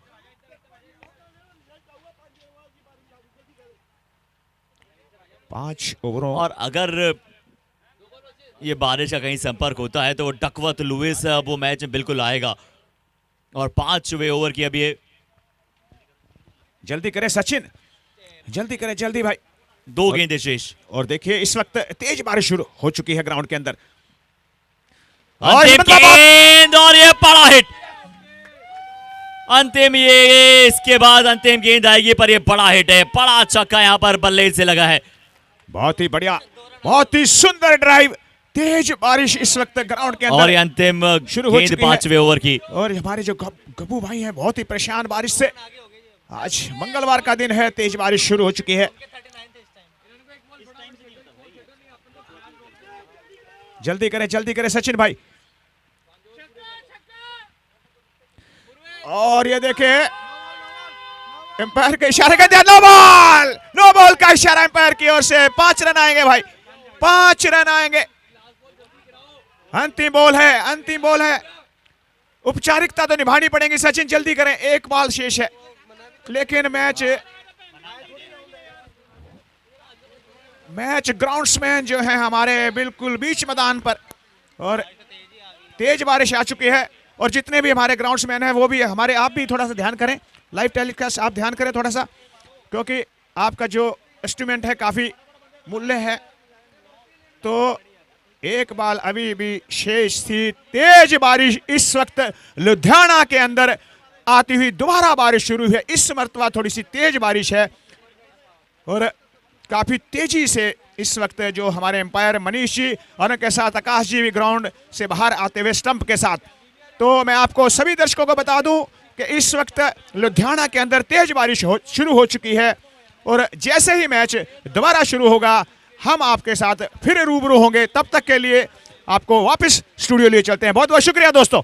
5 ओवरों, और अगर ये बारिश का कहीं संपर्क होता है तो डकवर्थ लुइस अब वो मैच में बिल्कुल आएगा। और 5वें ओवर की अब ये, जल्दी करे सचिन, जल्दी करे, जल्दी भाई। 2 गेंदें शेष। और देखिए इस वक्त तेज बारिश शुरू हो चुकी है ग्राउंड के अंदर। अंतिम गेंद और ये बड़ा हिट, अंतिम ये इसके बाद अंतिम गेंद आएगी पर ये बड़ा हिट है, बड़ा छक्का यहां पर बल्ले से लगा है। बहुत ही बढ़िया, बहुत ही सुंदर ड्राइव, तेज बारिश इस वक्त ग्राउंड के अंदर। और ये अंतिम शुरू हो गेंद चुकी है। 5वें ओवर की। और हमारे जो गब्बू भाई हैं बहुत ही परेशान बारिश से। आज मंगलवार का दिन है, तेज बारिश शुरू हो चुकी है। जल्दी करें सचिन भाई। और ये देखे एम्पायर के इशारे का दिया, नो बॉल का इशारा एम्पायर की ओर से। 5 रन आएंगे भाई, 5 रन आएंगे। अंतिम बॉल है, औपचारिकता तो निभानी पड़ेगी सचिन, जल्दी करें, 1 बॉल शेष है। लेकिन मैच ग्राउंड्समैन जो है हमारे बिल्कुल बीच मैदान पर, और तेज बारिश आ चुकी है। और जितने भी हमारे ग्राउंड्समैन हैं वो भी हमारे, आप भी थोड़ा सा ध्यान करें, लाइव टेलीकास्ट आप ध्यान करें थोड़ा सा, क्योंकि आपका जो एस्टिमेट है काफी मूल्य है। तो 1 बॉल अभी भी शेष थी। तेज बारिश इस वक्त लुधियाना के अंदर आती हुई दोबारा बारिश शुरू है। इस मर्तबा थोड़ी सी तेज बारिश है और काफी तेजी से इस वक्त जो हमारे एम्पायर मनीष जी और उनके साथ आकाश जी भी ग्राउंड से बाहर आते हुए स्टंप के साथ। तो मैं आपको सभी दर्शकों को बता दूं कि इस वक्त लुधियाना के अंदर तेज बारिश शुरू हो चुकी है और जैसे ही मैच दोबारा शुरू होगा हम आपके साथ फिर रूबरू होंगे। तब तक के लिए आपको वापस स्टूडियो लिए चलते हैं। बहुत बहुत शुक्रिया दोस्तों।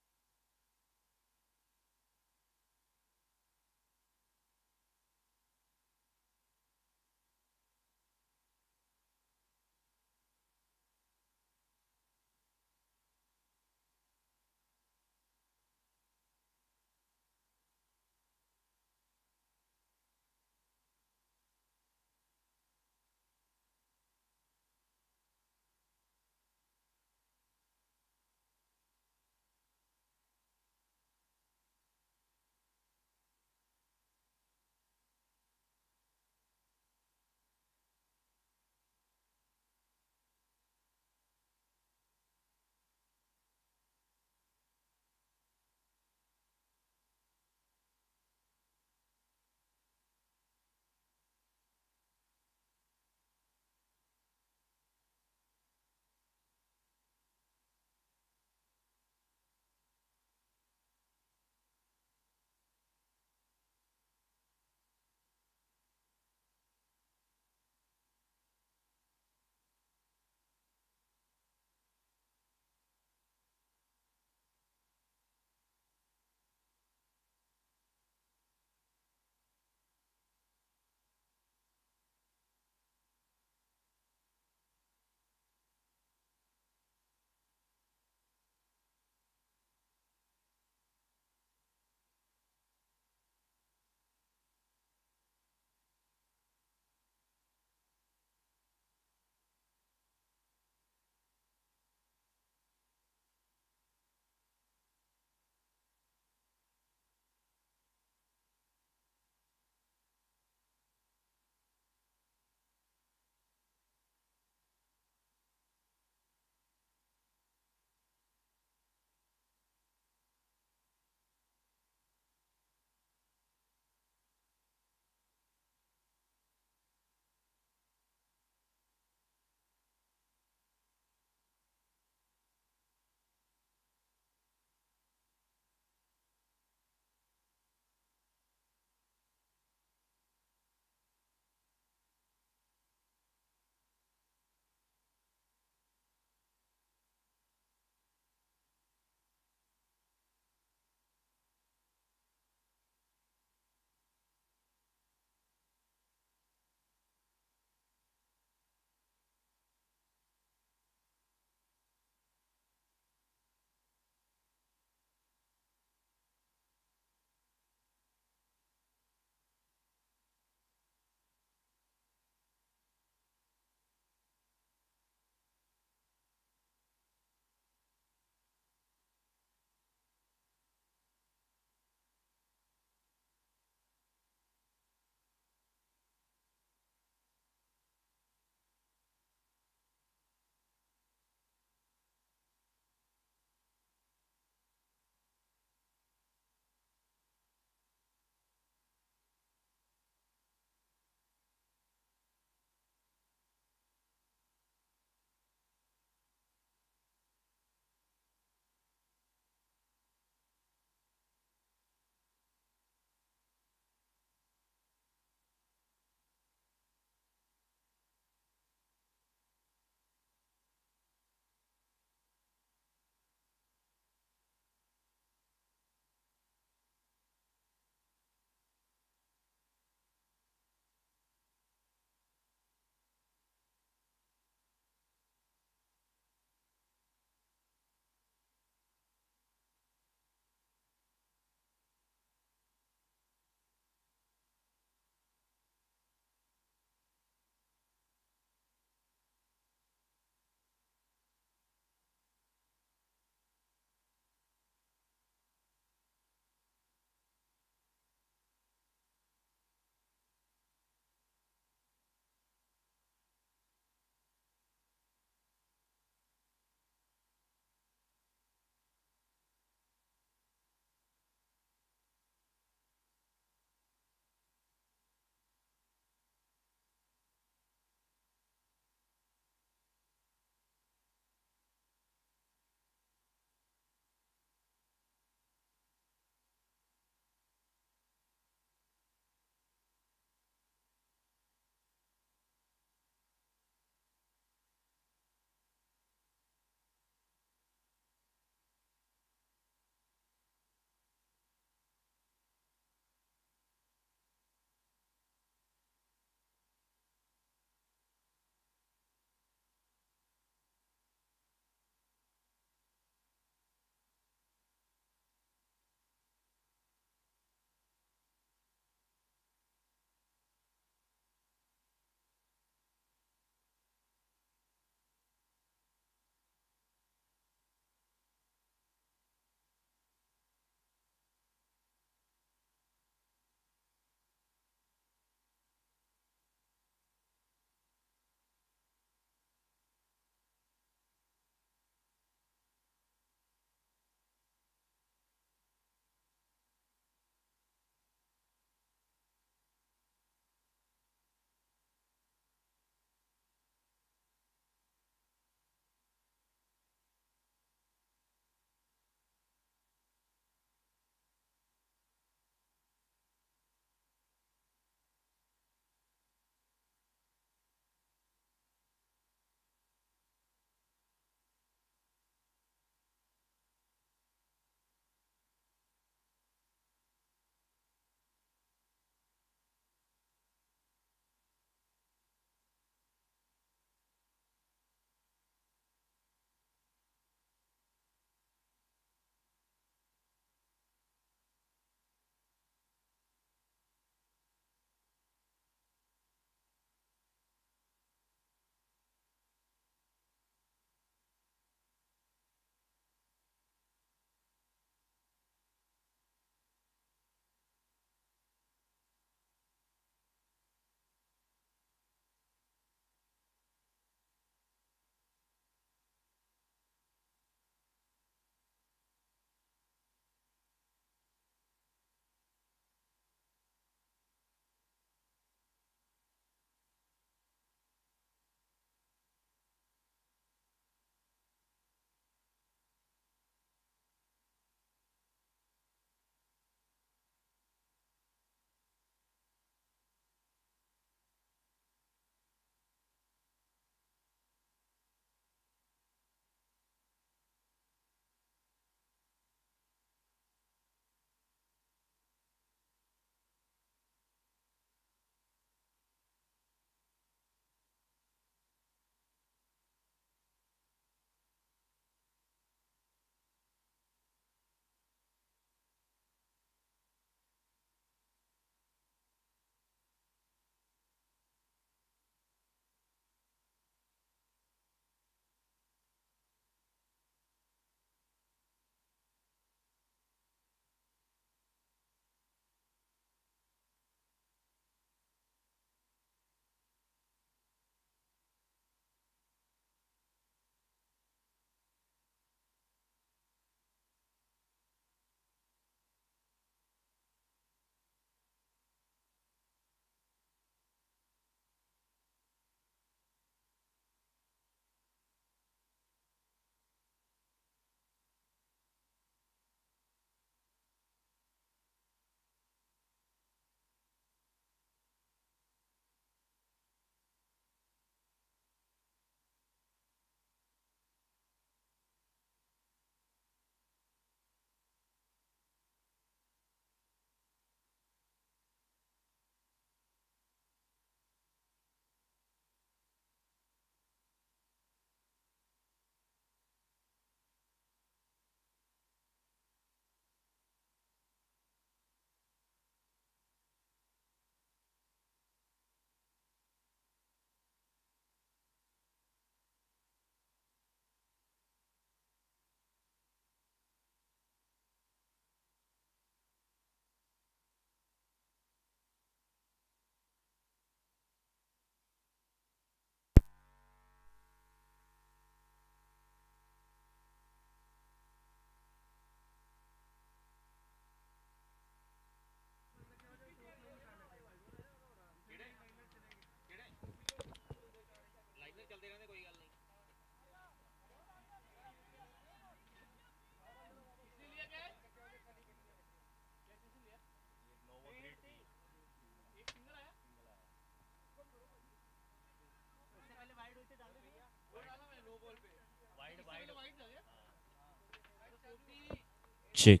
check.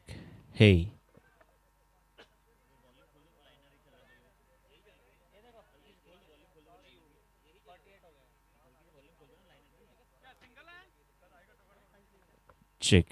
Hey. Check.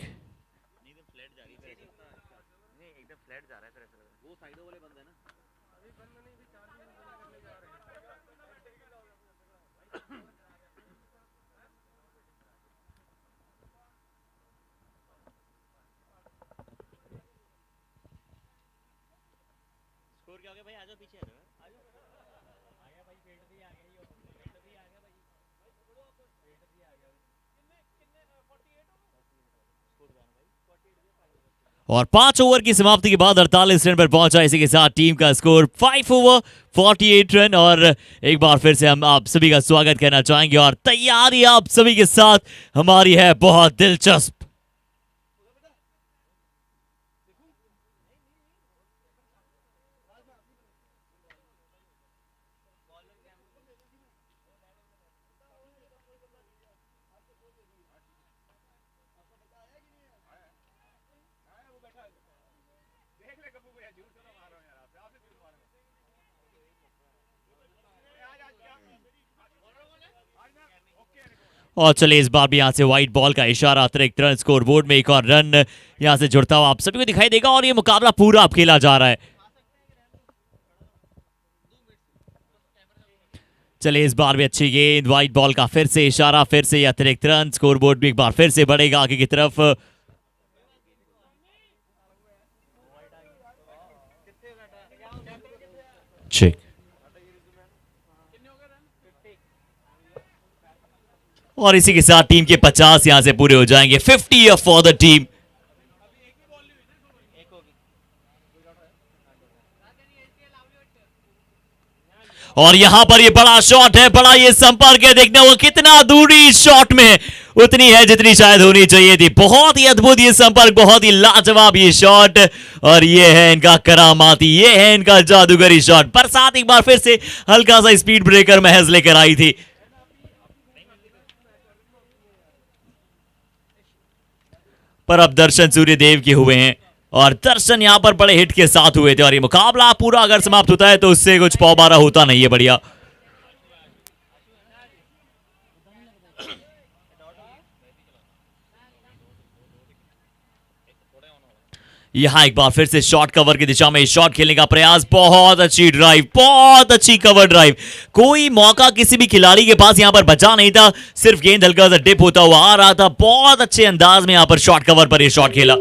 और 5 ओवर की समाप्ति के बाद 48 रन पर पहुंचा। इसी के साथ टीम का स्कोर 5 ओवर 48 रन। और एक बार फिर से हम आप सभी का स्वागत करना चाहेंगे और तैयारी आप सभी के साथ हमारी है बहुत दिलचस्प। और चलिए इस बार भी यहां से व्हाइट बॉल का इशारा, अतिरिक्त रन, स्कोर बोर्ड में एक और रन यहां से जुड़ता हुआ आप सभी को दिखाई देगा और ये मुकाबला पूरा अब खेला जा रहा है। चलिए इस बार भी अच्छी गेंद, व्हाइट बॉल का फिर से इशारा, फिर से अतिरिक्त रन, स्कोर बोर्ड भी एक बार फिर से बढ़ेगा आगे की तरफ। चेक। और इसी के साथ टीम के 50 यहां से पूरे हो जाएंगे। 50 फॉर द टीम। और यहां पर ये बड़ा शॉट है, बड़ा ये संपर्क है, देखना वो कितना दूरी शॉट में उतनी है जितनी शायद होनी चाहिए थी। बहुत ही अद्भुत ये संपर्क, बहुत ही लाजवाब ये शॉट। और ये है इनका करामाती, ये है इनका जादूगरी शॉट। बरसात एक बार फिर से हल्का सा स्पीड ब्रेकर महज लेकर आई थी। पर अब दर्शन सूर्यदेव के हुए हैं और दर्शन यहां पर बड़े हिट के साथ हुए थे। और ये मुकाबला पूरा अगर समाप्त होता है तो उससे कुछ पौबारा होता नहीं है। बढ़िया। यहां एक बार फिर से शॉट कवर की दिशा में शॉट खेलने का प्रयास। बहुत अच्छी ड्राइव, बहुत अच्छी कवर ड्राइव। कोई मौका किसी भी खिलाड़ी के पास यहां पर बचा नहीं था, सिर्फ गेंद हल्का सा डिप होता हुआ आ रहा था। बहुत अच्छे अंदाज में यहां पर शॉट कवर पर यह शॉट खेला।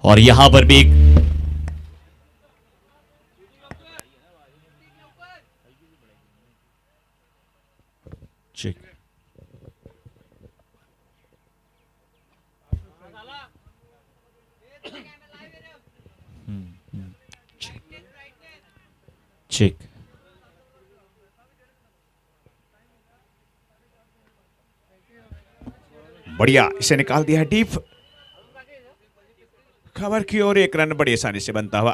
और यहां पर भी चेक। चेक। बढ़िया, इसे निकाल दिया है डीप कवर की ओर। एक रन बड़ी आसानी से बनता हुआ।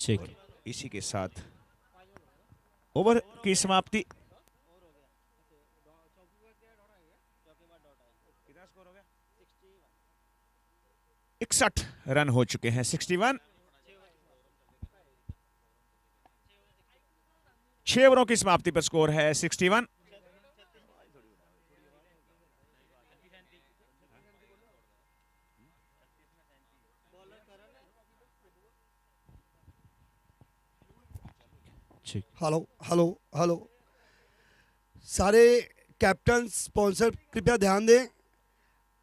चेक। इसी के साथ ओवर की समाप्ति। 61 रन हो चुके हैं। 61। 6 ओवरों की समाप्ति पर स्कोर है 61। हेलो हेलो हेलो, सारे कैप्टन स्पॉन्सर कृपया ध्यान दें।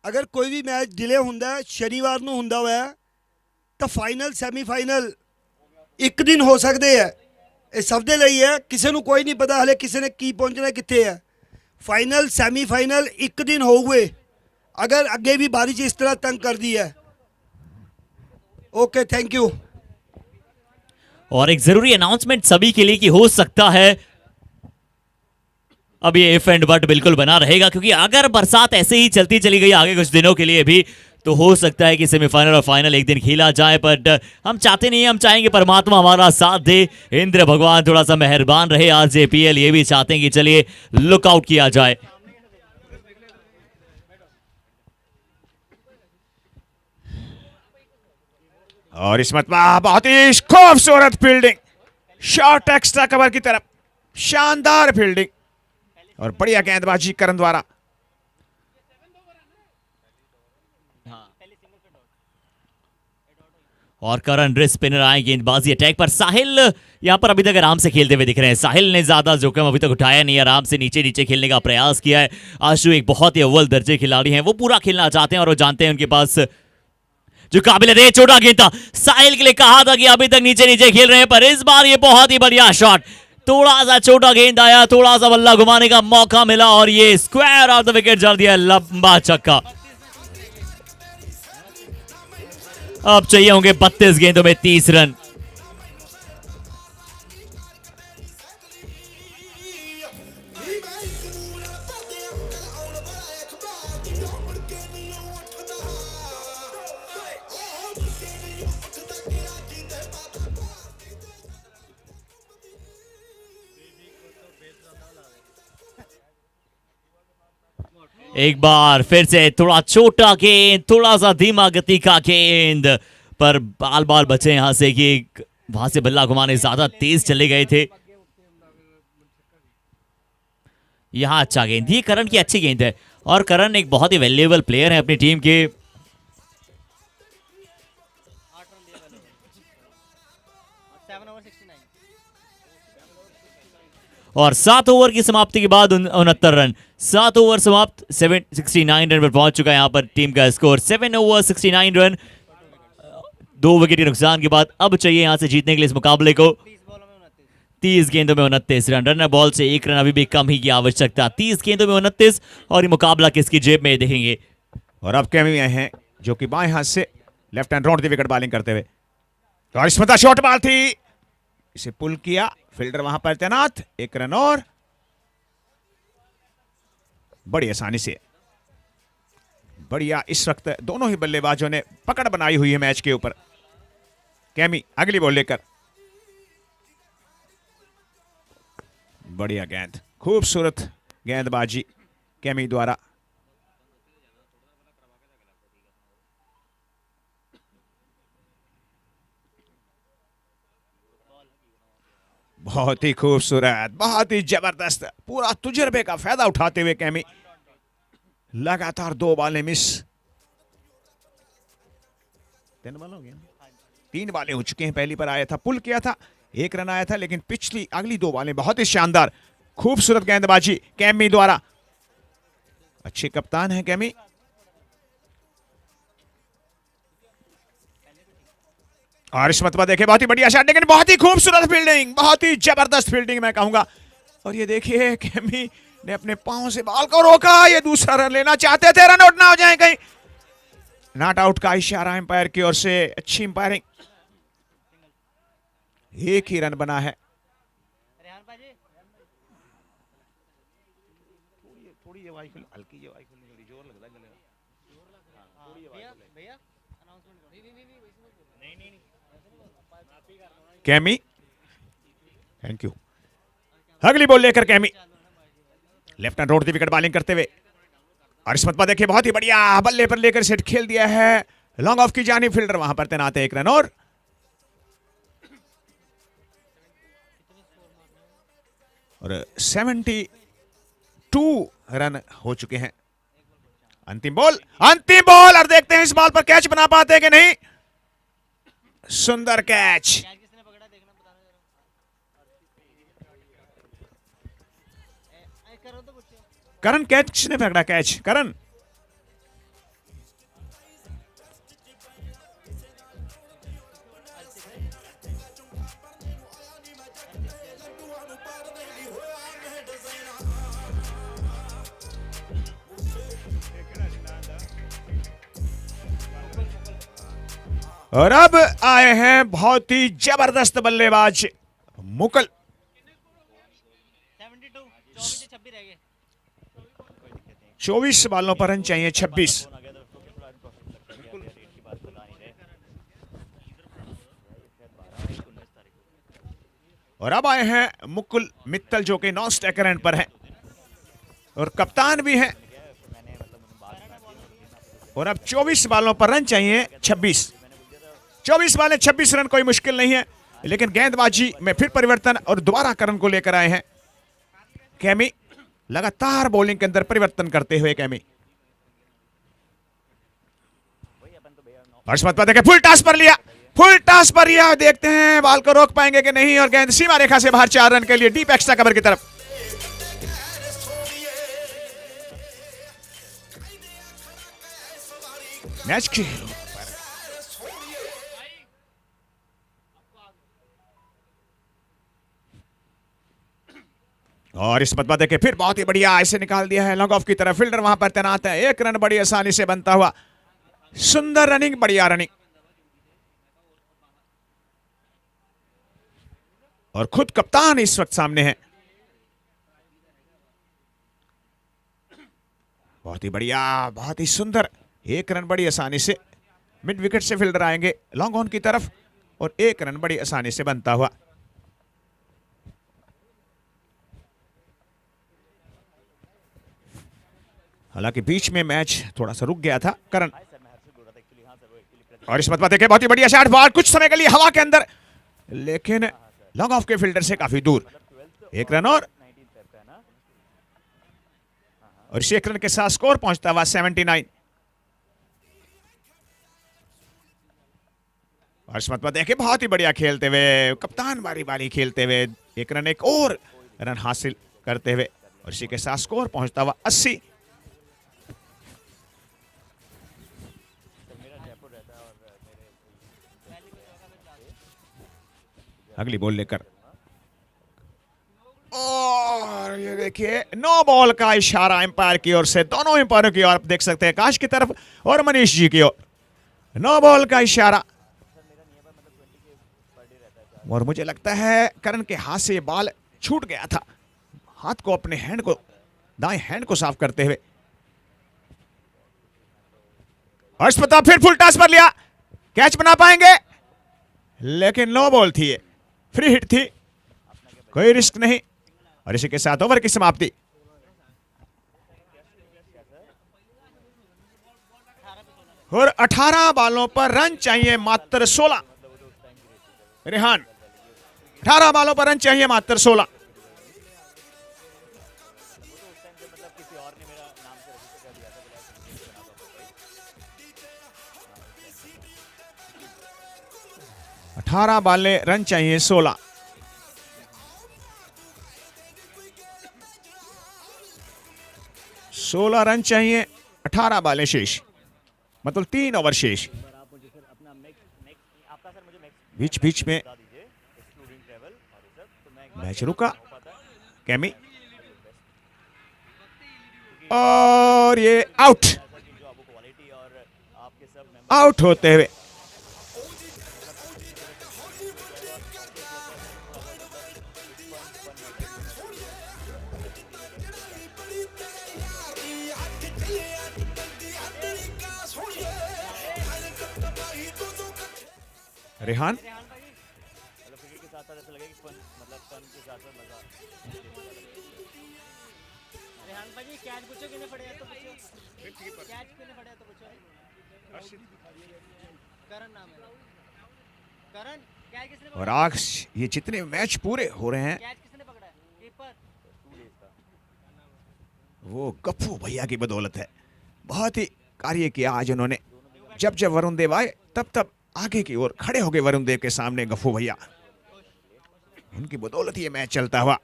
अगर कोई भी मैच डिले ਹੁੰਦਾ ਹੈ, ਸ਼ਨੀਵਾਰ ਨੂੰ ਹੁੰਦਾ ਹੋਇਆ ਤਾਂ ਫਾਈਨਲ ਸੈਮੀਫਾਈਨਲ ਇੱਕ ਦਿਨ ਹੋ ਸਕਦੇ ਹੈ। ਇਹ ਸਭ ਦੇ ਲਈ ਹੈ, ਕਿਸੇ ਨੂੰ ਕੋਈ ਨਹੀਂ ਪਤਾ ਹਲੇ ਕਿਸੇ ਨੇ ਕੀ ਪਹੁੰਚਣਾ ਕਿੱਥੇ ਹੈ। फाइनल सेमीफाइनल एक दिन हो गए, अगर आगे भी बारिश इस तरह तंग कर दी है। Okay, thank you. और एक जरूरी अनाउंसमेंट सभी के लिए कि हो सकता है अब ये इफ एंड बट बिल्कुल बना रहेगा, क्योंकि अगर बरसात ऐसे ही चलती चली गई आगे कुछ दिनों के लिए भी तो हो सकता है कि सेमीफाइनल और फाइनल एक दिन खेला जाए, बट हम चाहते नहीं, हम चाहेंगे परमात्मा हमारा साथ दे, इंद्र भगवान थोड़ा सा मेहरबान रहे। RJPL ये भी चाहते हैं कि चलिए लुकआउट किया जाए। और इस मतबा बहुत ही खूबसूरत फील्डिंग, शॉर्ट एक्स्ट्रा कवर की तरफ, शानदार फील्डिंग और बढ़िया गेंदबाजी करण द्वारा। और करण रिस्ट स्पिनर आए गेंदबाजी अटैक पर। साहिल यहां पर अभी तक आराम से खेलते हुए दिख रहे हैं। साहिल ने ज्यादा जोखिम अभी तक उठाया नहीं, आराम से नीचे नीचे खेलने का प्रयास किया है। आशु एक बहुत ही अव्वल दर्जे खिलाड़ी हैं, वो पूरा खेलना चाहते हैं और वो जानते हैं उनके पास जो काबिल है। छोटा गेंद था, साहिल के लिए कहा था कि अभी तक नीचे नीचे खेल रहे हैं, पर इस बार ये बहुत ही बढ़िया शॉट, थोड़ा सा छोटा गेंद आया, थोड़ा सा बल्ला घुमाने का मौका मिला और ये स्क्वायर ऑफ द विकेट जड़ दिया, लंबा छक्का। अब चाहिए होंगे 32 गेंदों में 30 रन। एक बार फिर से थोड़ा छोटा गेंद, थोड़ा सा धीमा गति का गेंद, पर बाल बाल बचे यहां से कि वहां से बल्ला घुमाने ज्यादा तेज चले गए थे। यहां अच्छा गेंद, ये करण की अच्छी गेंद है और करण एक बहुत ही वैल्यूएबल प्लेयर है अपनी टीम के। और 7 ओवर की समाप्ति के बाद 69 रन, 7 ओवर समाप्त, 69 रन पर पहुंच चुका है यहां पर टीम का स्कोर। 7 ओवर 69 रन, 2 विकेट के नुकसान के बाद अब चाहिए यहां से जीतने के लिए इस मुकाबले को 30 गेंदों में 29 रन। रनर बॉल से 1 रन अभी भी कम ही की आवश्यकता। 30 गेंदों में 29 और ये मुकाबला किसकी जेब में देखेंगे। और अब कैमी आए हैं जो कि बाएं हाथ से लेफ्ट हैंड राउंड दी विकेट बॉलिंग करते हुए। और स्मिता शॉट बॉल थी, इसे पुल किया, फील्डर वहां पर तैनात, 1 रन और बड़ी आसानी से। बढ़िया, इस वक्त दोनों ही बल्लेबाजों ने पकड़ बनाई हुई है मैच के ऊपर। कैमी अगली बॉल लेकर, बढ़िया गेंद, खूबसूरत गेंदबाजी कैमी द्वारा। बहुत ही खूबसूरत, बहुत ही जबरदस्त, पूरा तजुर्बे का फायदा उठाते हुए कैमी लगातार 2 बॉलें मिस। 3 बॉल हो गए, 3 बॉलें हो चुके हैं। पहली पर आया था, पुल किया था, 1 रन आया था, लेकिन पिछली अगली 2 बॉलें बहुत ही शानदार, खूबसूरत गेंदबाजी कैमी द्वारा। अच्छे कप्तान हैं कैमी। और इस मतबा देखे, बहुत ही बढ़िया शॉट, लेकिन बहुत ही खूबसूरत फील्डिंग, बहुत ही जबरदस्त फील्डिंग मैं कहूंगा। और ये देखिए कैमी ने अपने पांव से बॉल को रोका, ये दूसरा रन लेना चाहते थे, रन आउट ना हो जाए कहीं। नॉट आउट का इशारा एम्पायर की ओर से, अच्छी एम्पायरिंग। 1 ही रन बना है। Chemo, thank you. अगली बॉल लेकर कैमी लेफ्ट हैंड रोड दी विकेट बॉलिंग करते हुए। और इस मतबा देखिए, बहुत ही बढ़िया बल्ले पर लेकर सेट खेल दिया है, लॉन्ग ऑफ की जानी, फील्डर वहां पर तैनात है, 1 रन और 72 रन हो चुके हैं। अंतिम बॉल, अंतिम बॉल, और देखते हैं इस बॉल पर कैच बना पाते हैं कि नहीं। सुंदर कैच, करण कैच किसने पकड़ा, कैच करण। और अब आए हैं बहुत ही जबरदस्त बल्लेबाज मुकुल। 24 बॉलों पर रन चाहिए, 26। और अब आए हैं मुकुल मित्तल जो कि नॉन स्ट्राइकर एंड पर हैं और कप्तान भी हैं। और अब 24 बालों पर रन चाहिए 26। 24 बालें 26 रन कोई मुश्किल नहीं है, लेकिन गेंदबाजी में फिर परिवर्तन और दोबारा करण को लेकर आए हैं कैमी। लगातार बॉलिंग के अंदर परिवर्तन करते हुए कैमी। हर्षमत पर देखे फुल टॉस पर लिया, फुल टॉस पर लिया। देखते हैं बॉल को रोक पाएंगे कि नहीं और गेंद सीमा रेखा से बाहर 4 रन के लिए डीप एक्स्ट्रा कवर की तरफ। मैच की और इस बदबा देखे फिर बहुत ही बढ़िया ऐसे निकाल दिया है लॉन्ग ऑफ की तरफ। फील्डर वहां पर तैनात है। 1 रन बड़ी आसानी से बनता हुआ। सुंदर रनिंग, बढ़िया रनिंग और खुद कप्तान इस वक्त सामने है। बहुत ही बढ़िया, बहुत ही सुंदर। 1 रन बड़ी आसानी से मिड विकेट से फील्डर आएंगे लॉन्ग ऑन की तरफ और 1 रन बड़ी आसानी से बनता हुआ। हालांकि बीच में मैच थोड़ा सा रुक गया था करण। और इस बात देखे बहुत ही बढ़िया शॉट, बॉल कुछ समय के लिए हवा के अंदर, लेकिन लॉन्ग ऑफ के फील्डर से काफी दूर। 1 रन और इस 1 रन के साथ स्कोर पहुंचता हुआ 79। हर्षमत देखे बहुत ही बढ़िया खेलते हुए कप्तान बारी बारी खेलते हुए 1 रन एक और रन हासिल करते हुए और इसी के साथ स्कोर पहुंचता हुआ 80। अगली बॉल लेकर और ये देखिए नो बॉल का इशारा एम्पायर की ओर से। दोनों एम्पायरों की ओर आप देख सकते हैं, काश की तरफ और मनीष जी की ओर। नो बॉल का इशारा और मुझे लगता है करण के हाथ से ये बॉल छूट गया था। हाथ को अपने हैंड को, दाएं हैंड को साफ करते हुए हर्ष प्रताप फिर फुल टॉस पर लिया। कैच बना पाएंगे लेकिन नो बॉल थी, ये फ्री हिट थी, कोई रिस्क नहीं। और इसी के साथ ओवर की समाप्ति। और 18 बालों पर रन चाहिए मात्र 16। रेहान 18 बालों पर रन चाहिए मात्र 16। अठारह बाले रन चाहिए 16। रन चाहिए, 18 बाले शेष, मतलब 3 ओवर शेष। बीच बीच में मैच रुका कैमी और ये आउट होते हुए। रेहान और आज ये जितने मैच पूरे हो रहे हैं वो गप्पू भैया की बदौलत है। बहुत ही कार्य किया आज उन्होंने। जब जब वरुण देव आए तब आगे की ओर खड़े हो गए वरुण देव के सामने गप्पू भैया। उनकी बदौलत ये मैच चलता हुआ,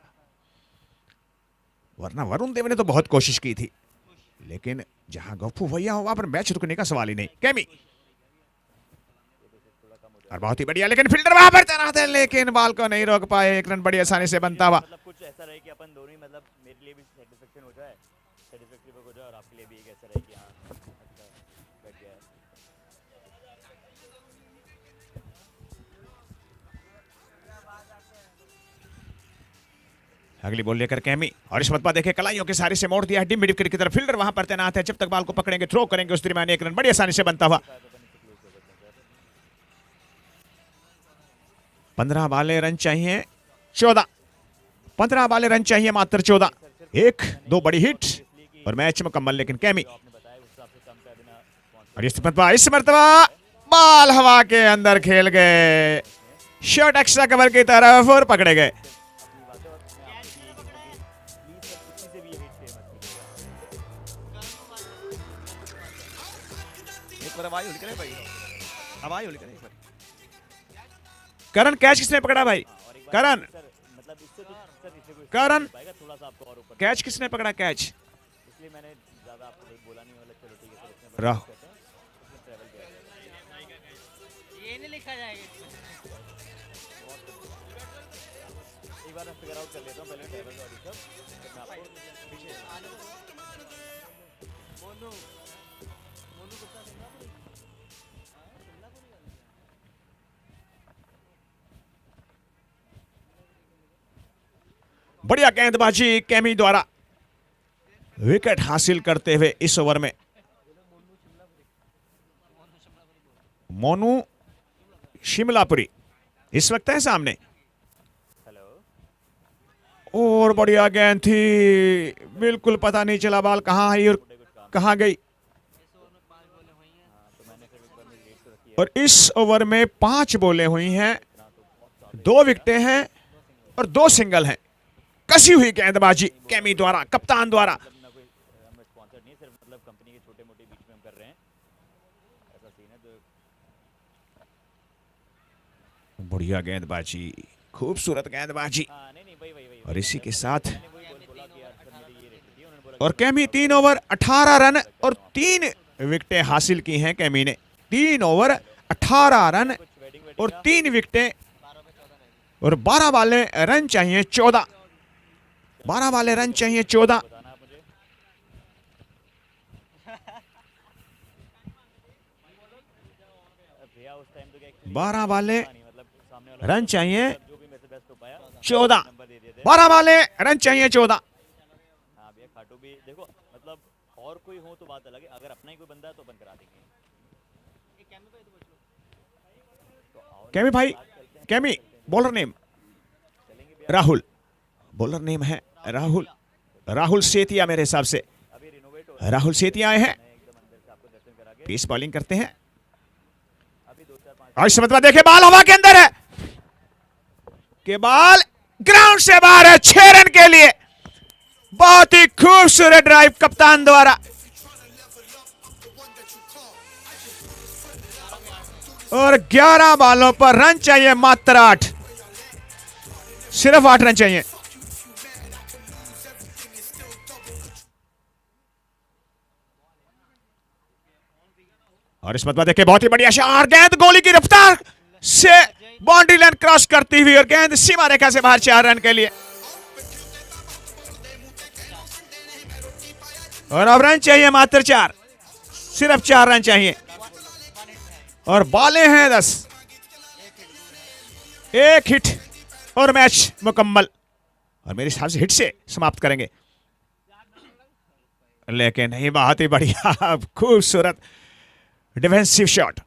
वरना वरुण देव ने तो बहुत कोशिश की थी, लेकिन जहां गप्पू भैया हो वहां पर मैच रुकने का सवाल ही नहीं। कैमी और बहुत ही बढ़िया, लेकिन फील्डर वहां पर तैनात है, लेकिन बॉल को नहीं रोक पाए। 1 रन बड़ी आसानी से बनता हुआ। कुछ ऐसा रहे कि अपन दोनों ही, मतलब मेरे लिए भी सेटिस्फेक्शन हो जाए, सेटिस्फैक्टरी हो जाए और आपके लिए भी एक ऐसा रहे कि हाँ अच्छा बैठ गया है। अगली बॉल लेकर कैमी और इस मतबा देखे कलाइयों के सारे से मोड़ दिया है मिड विकेट की तरफ। फील्डर वहां पर तैनात है, जब तक बॉल को पकड़ेंगे थ्रो करेंगे उस दरमियान 1 रन बड़ी आसानी से बनता हुआ। 15 बाले रन चाहिए 14। 15 वाले रन चाहिए मात्र 14। 1-2 बड़ी हिट और मैच मुकम्मल। लेकिन कैमी और इस मरतबा बाल हवा के अंदर खेल गए, शॉट एक्स्ट्रा कवर की तरफ और पकड़े गए। करण कैच किसने पकड़ा भाई? करण करण कैच किसने पकड़ा? कैच राह ये नहीं लिखा जाएगा। एक बार मैं फिगर आउट कर लेता हूं पहले टेबल और सब मैं आपको पीछे मोनू मोनू कितना सिंगापुरी बढ़िया गेंदबाजी कैमी द्वारा विकेट हासिल करते हुए इस ओवर में मोनू शिमलापुरी इस वक्त है सामने। और बढ़िया गेंद थी, बिल्कुल पता नहीं चला बाल कहां आई और कहां गई। और इस ओवर में 5 बॉलें हुई हैं, 2 विकेटें हैं और 2 सिंगल हैं। कसी हुई गेंदबाजी कैमी द्वारा, कप्तान द्वारा। बढ़िया गेंदबाजी, खूबसूरत गेंदबाजी और इसी के साथ और कैमी 3 ओवर 18 रन और 3 विकेटें हासिल की हैं कैमी ने। 3 ओवर 18 रन और 3 विकेटें और 12 वाले रन चाहिए 14। 12 वाले रन चाहिए 14। बारह वाले रन चाहिए 14। 12 वाले रन चाहिए 14। हाँ भैया खाटू भी देखो, मतलब और कोई हो तो बात अलग है, अगर अपना ही कोई बंदा है तो अपन करा देंगे। कैमी भाई, chemo bowler name Rahul, bowler name है राहुल, राहुल सेतिया मेरे हिसाब से। राहुल सेतिया आए हैं, पेस बॉलिंग करते हैं। और इस मतलब देखे बाल हवा के अंदर है, के बाल ग्राउंड से बाहर है 6 रन के लिए। बहुत ही खूबसूरत ड्राइव कप्तान द्वारा। और 11 बालों पर रन चाहिए मात्र 8, सिर्फ 8 रन चाहिए। और इस मतलब देखे बहुत ही बढ़िया शॉट, गेंद गोली की रफ्तार से बाउंड्री लाइन क्रॉस करती हुई और गेंद सीमा रेखा से बाहर 4 रन के लिए। और अब रन चाहिए मात्र 4, सिर्फ 4 रन चाहिए और बालें हैं 10। 1 हिट और मैच मुकम्मल। और मेरे हिसाब से हिट से समाप्त करेंगे, लेकिन नहीं, बहुत ही बढ़िया खूबसूरत डिफेंसिव शॉट।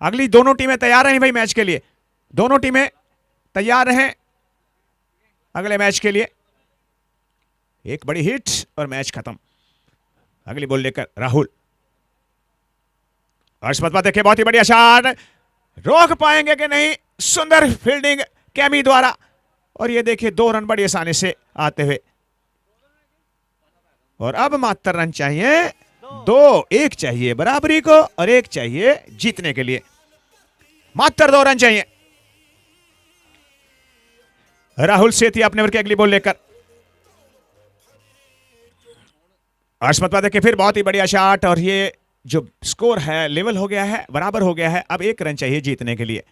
अगली दोनों टीमें तैयार हैं भाई मैच के लिए, दोनों टीमें तैयार हैं अगले मैच के लिए। एक बड़ी हिट और मैच खत्म। अगली बॉल लेकर राहुल। और देखे बहुत ही बढ़िया शॉट, रोक पाएंगे कि नहीं? सुंदर फील्डिंग कैमी द्वारा। और ये देखिए 2 रन बड़ी आसानी से आते हुए। और अब मात्र रन चाहिए 2, 1 चाहिए बराबरी को और 1 चाहिए जीतने के लिए। मात्र 2 रन चाहिए। राहुल सेतिया अपने ओवर की अगली बॉल लेकर। हर्षमत देखिए फिर बहुत ही बढ़िया शॉट और ये जो स्कोर है लेवल हो गया है, बराबर हो गया है। अब 1 रन चाहिए जीतने के लिए।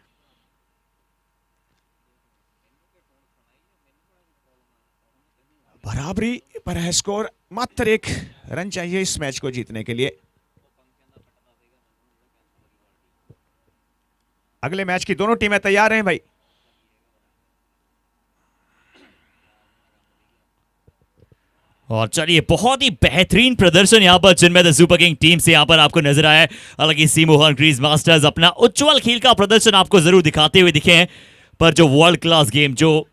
बराबरी पर है स्कोर, मात्र 1 रन चाहिए इस मैच को जीतने के लिए। अगले मैच की दोनों टीमें तैयार हैं भाई। और चलिए बहुत ही बेहतरीन प्रदर्शन यहाँ पर जिनमें द सुपर किंग टीम से यहाँ पर आपको नजर आया है। हालांकि सी मोहन ग्रीज मास्टर्स अपना उज्जवल खेल का प्रदर्शन आपको जरूर दिखाते हुए दिखे हैं, पर जो वर्ल्ड क्लास गेम, जो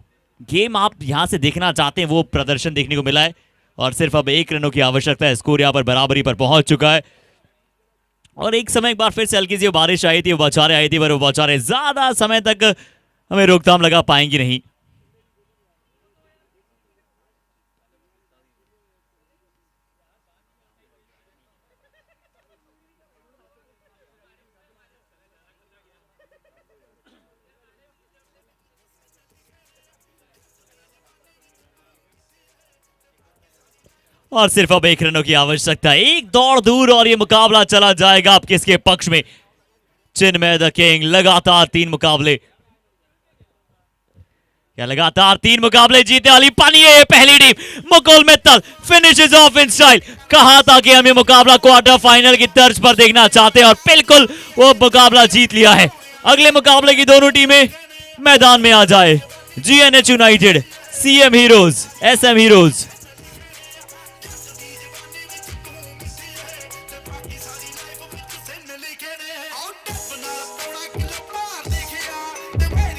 गेम आप यहां से देखना चाहते हैं, वो प्रदर्शन देखने को मिला है। और सिर्फ अब 1 रनों की आवश्यकता है। स्कोर यहां पर बराबरी पर पहुंच चुका है। और एक समय एक बार फिर से हल्की सी बारिश आई थी, वो बौछारें आई थी, पर वो बौछारें ज्यादा समय तक हमें रोकथाम लगा पाएंगी नहीं। और सिर्फ अब 1 रनों की आवश्यकता है। एक दौड़ दूर और ये मुकाबला चला जाएगा अब किसके पक्ष में। चिन्मय द किंग लगातार 3 मुकाबले, क्या लगातार 3 मुकाबले जीते वाली पानी है पहली team. Mukul Mittal finishes of in style. कहा था कि हम ये मुकाबला क्वार्टर फाइनल की तर्ज पर देखना चाहते हैं और बिल्कुल वो मुकाबला जीत लिया है। अगले मुकाबले की दोनों टीमें मैदान में आ जाए। GNH United, CM heroes, SM heroes.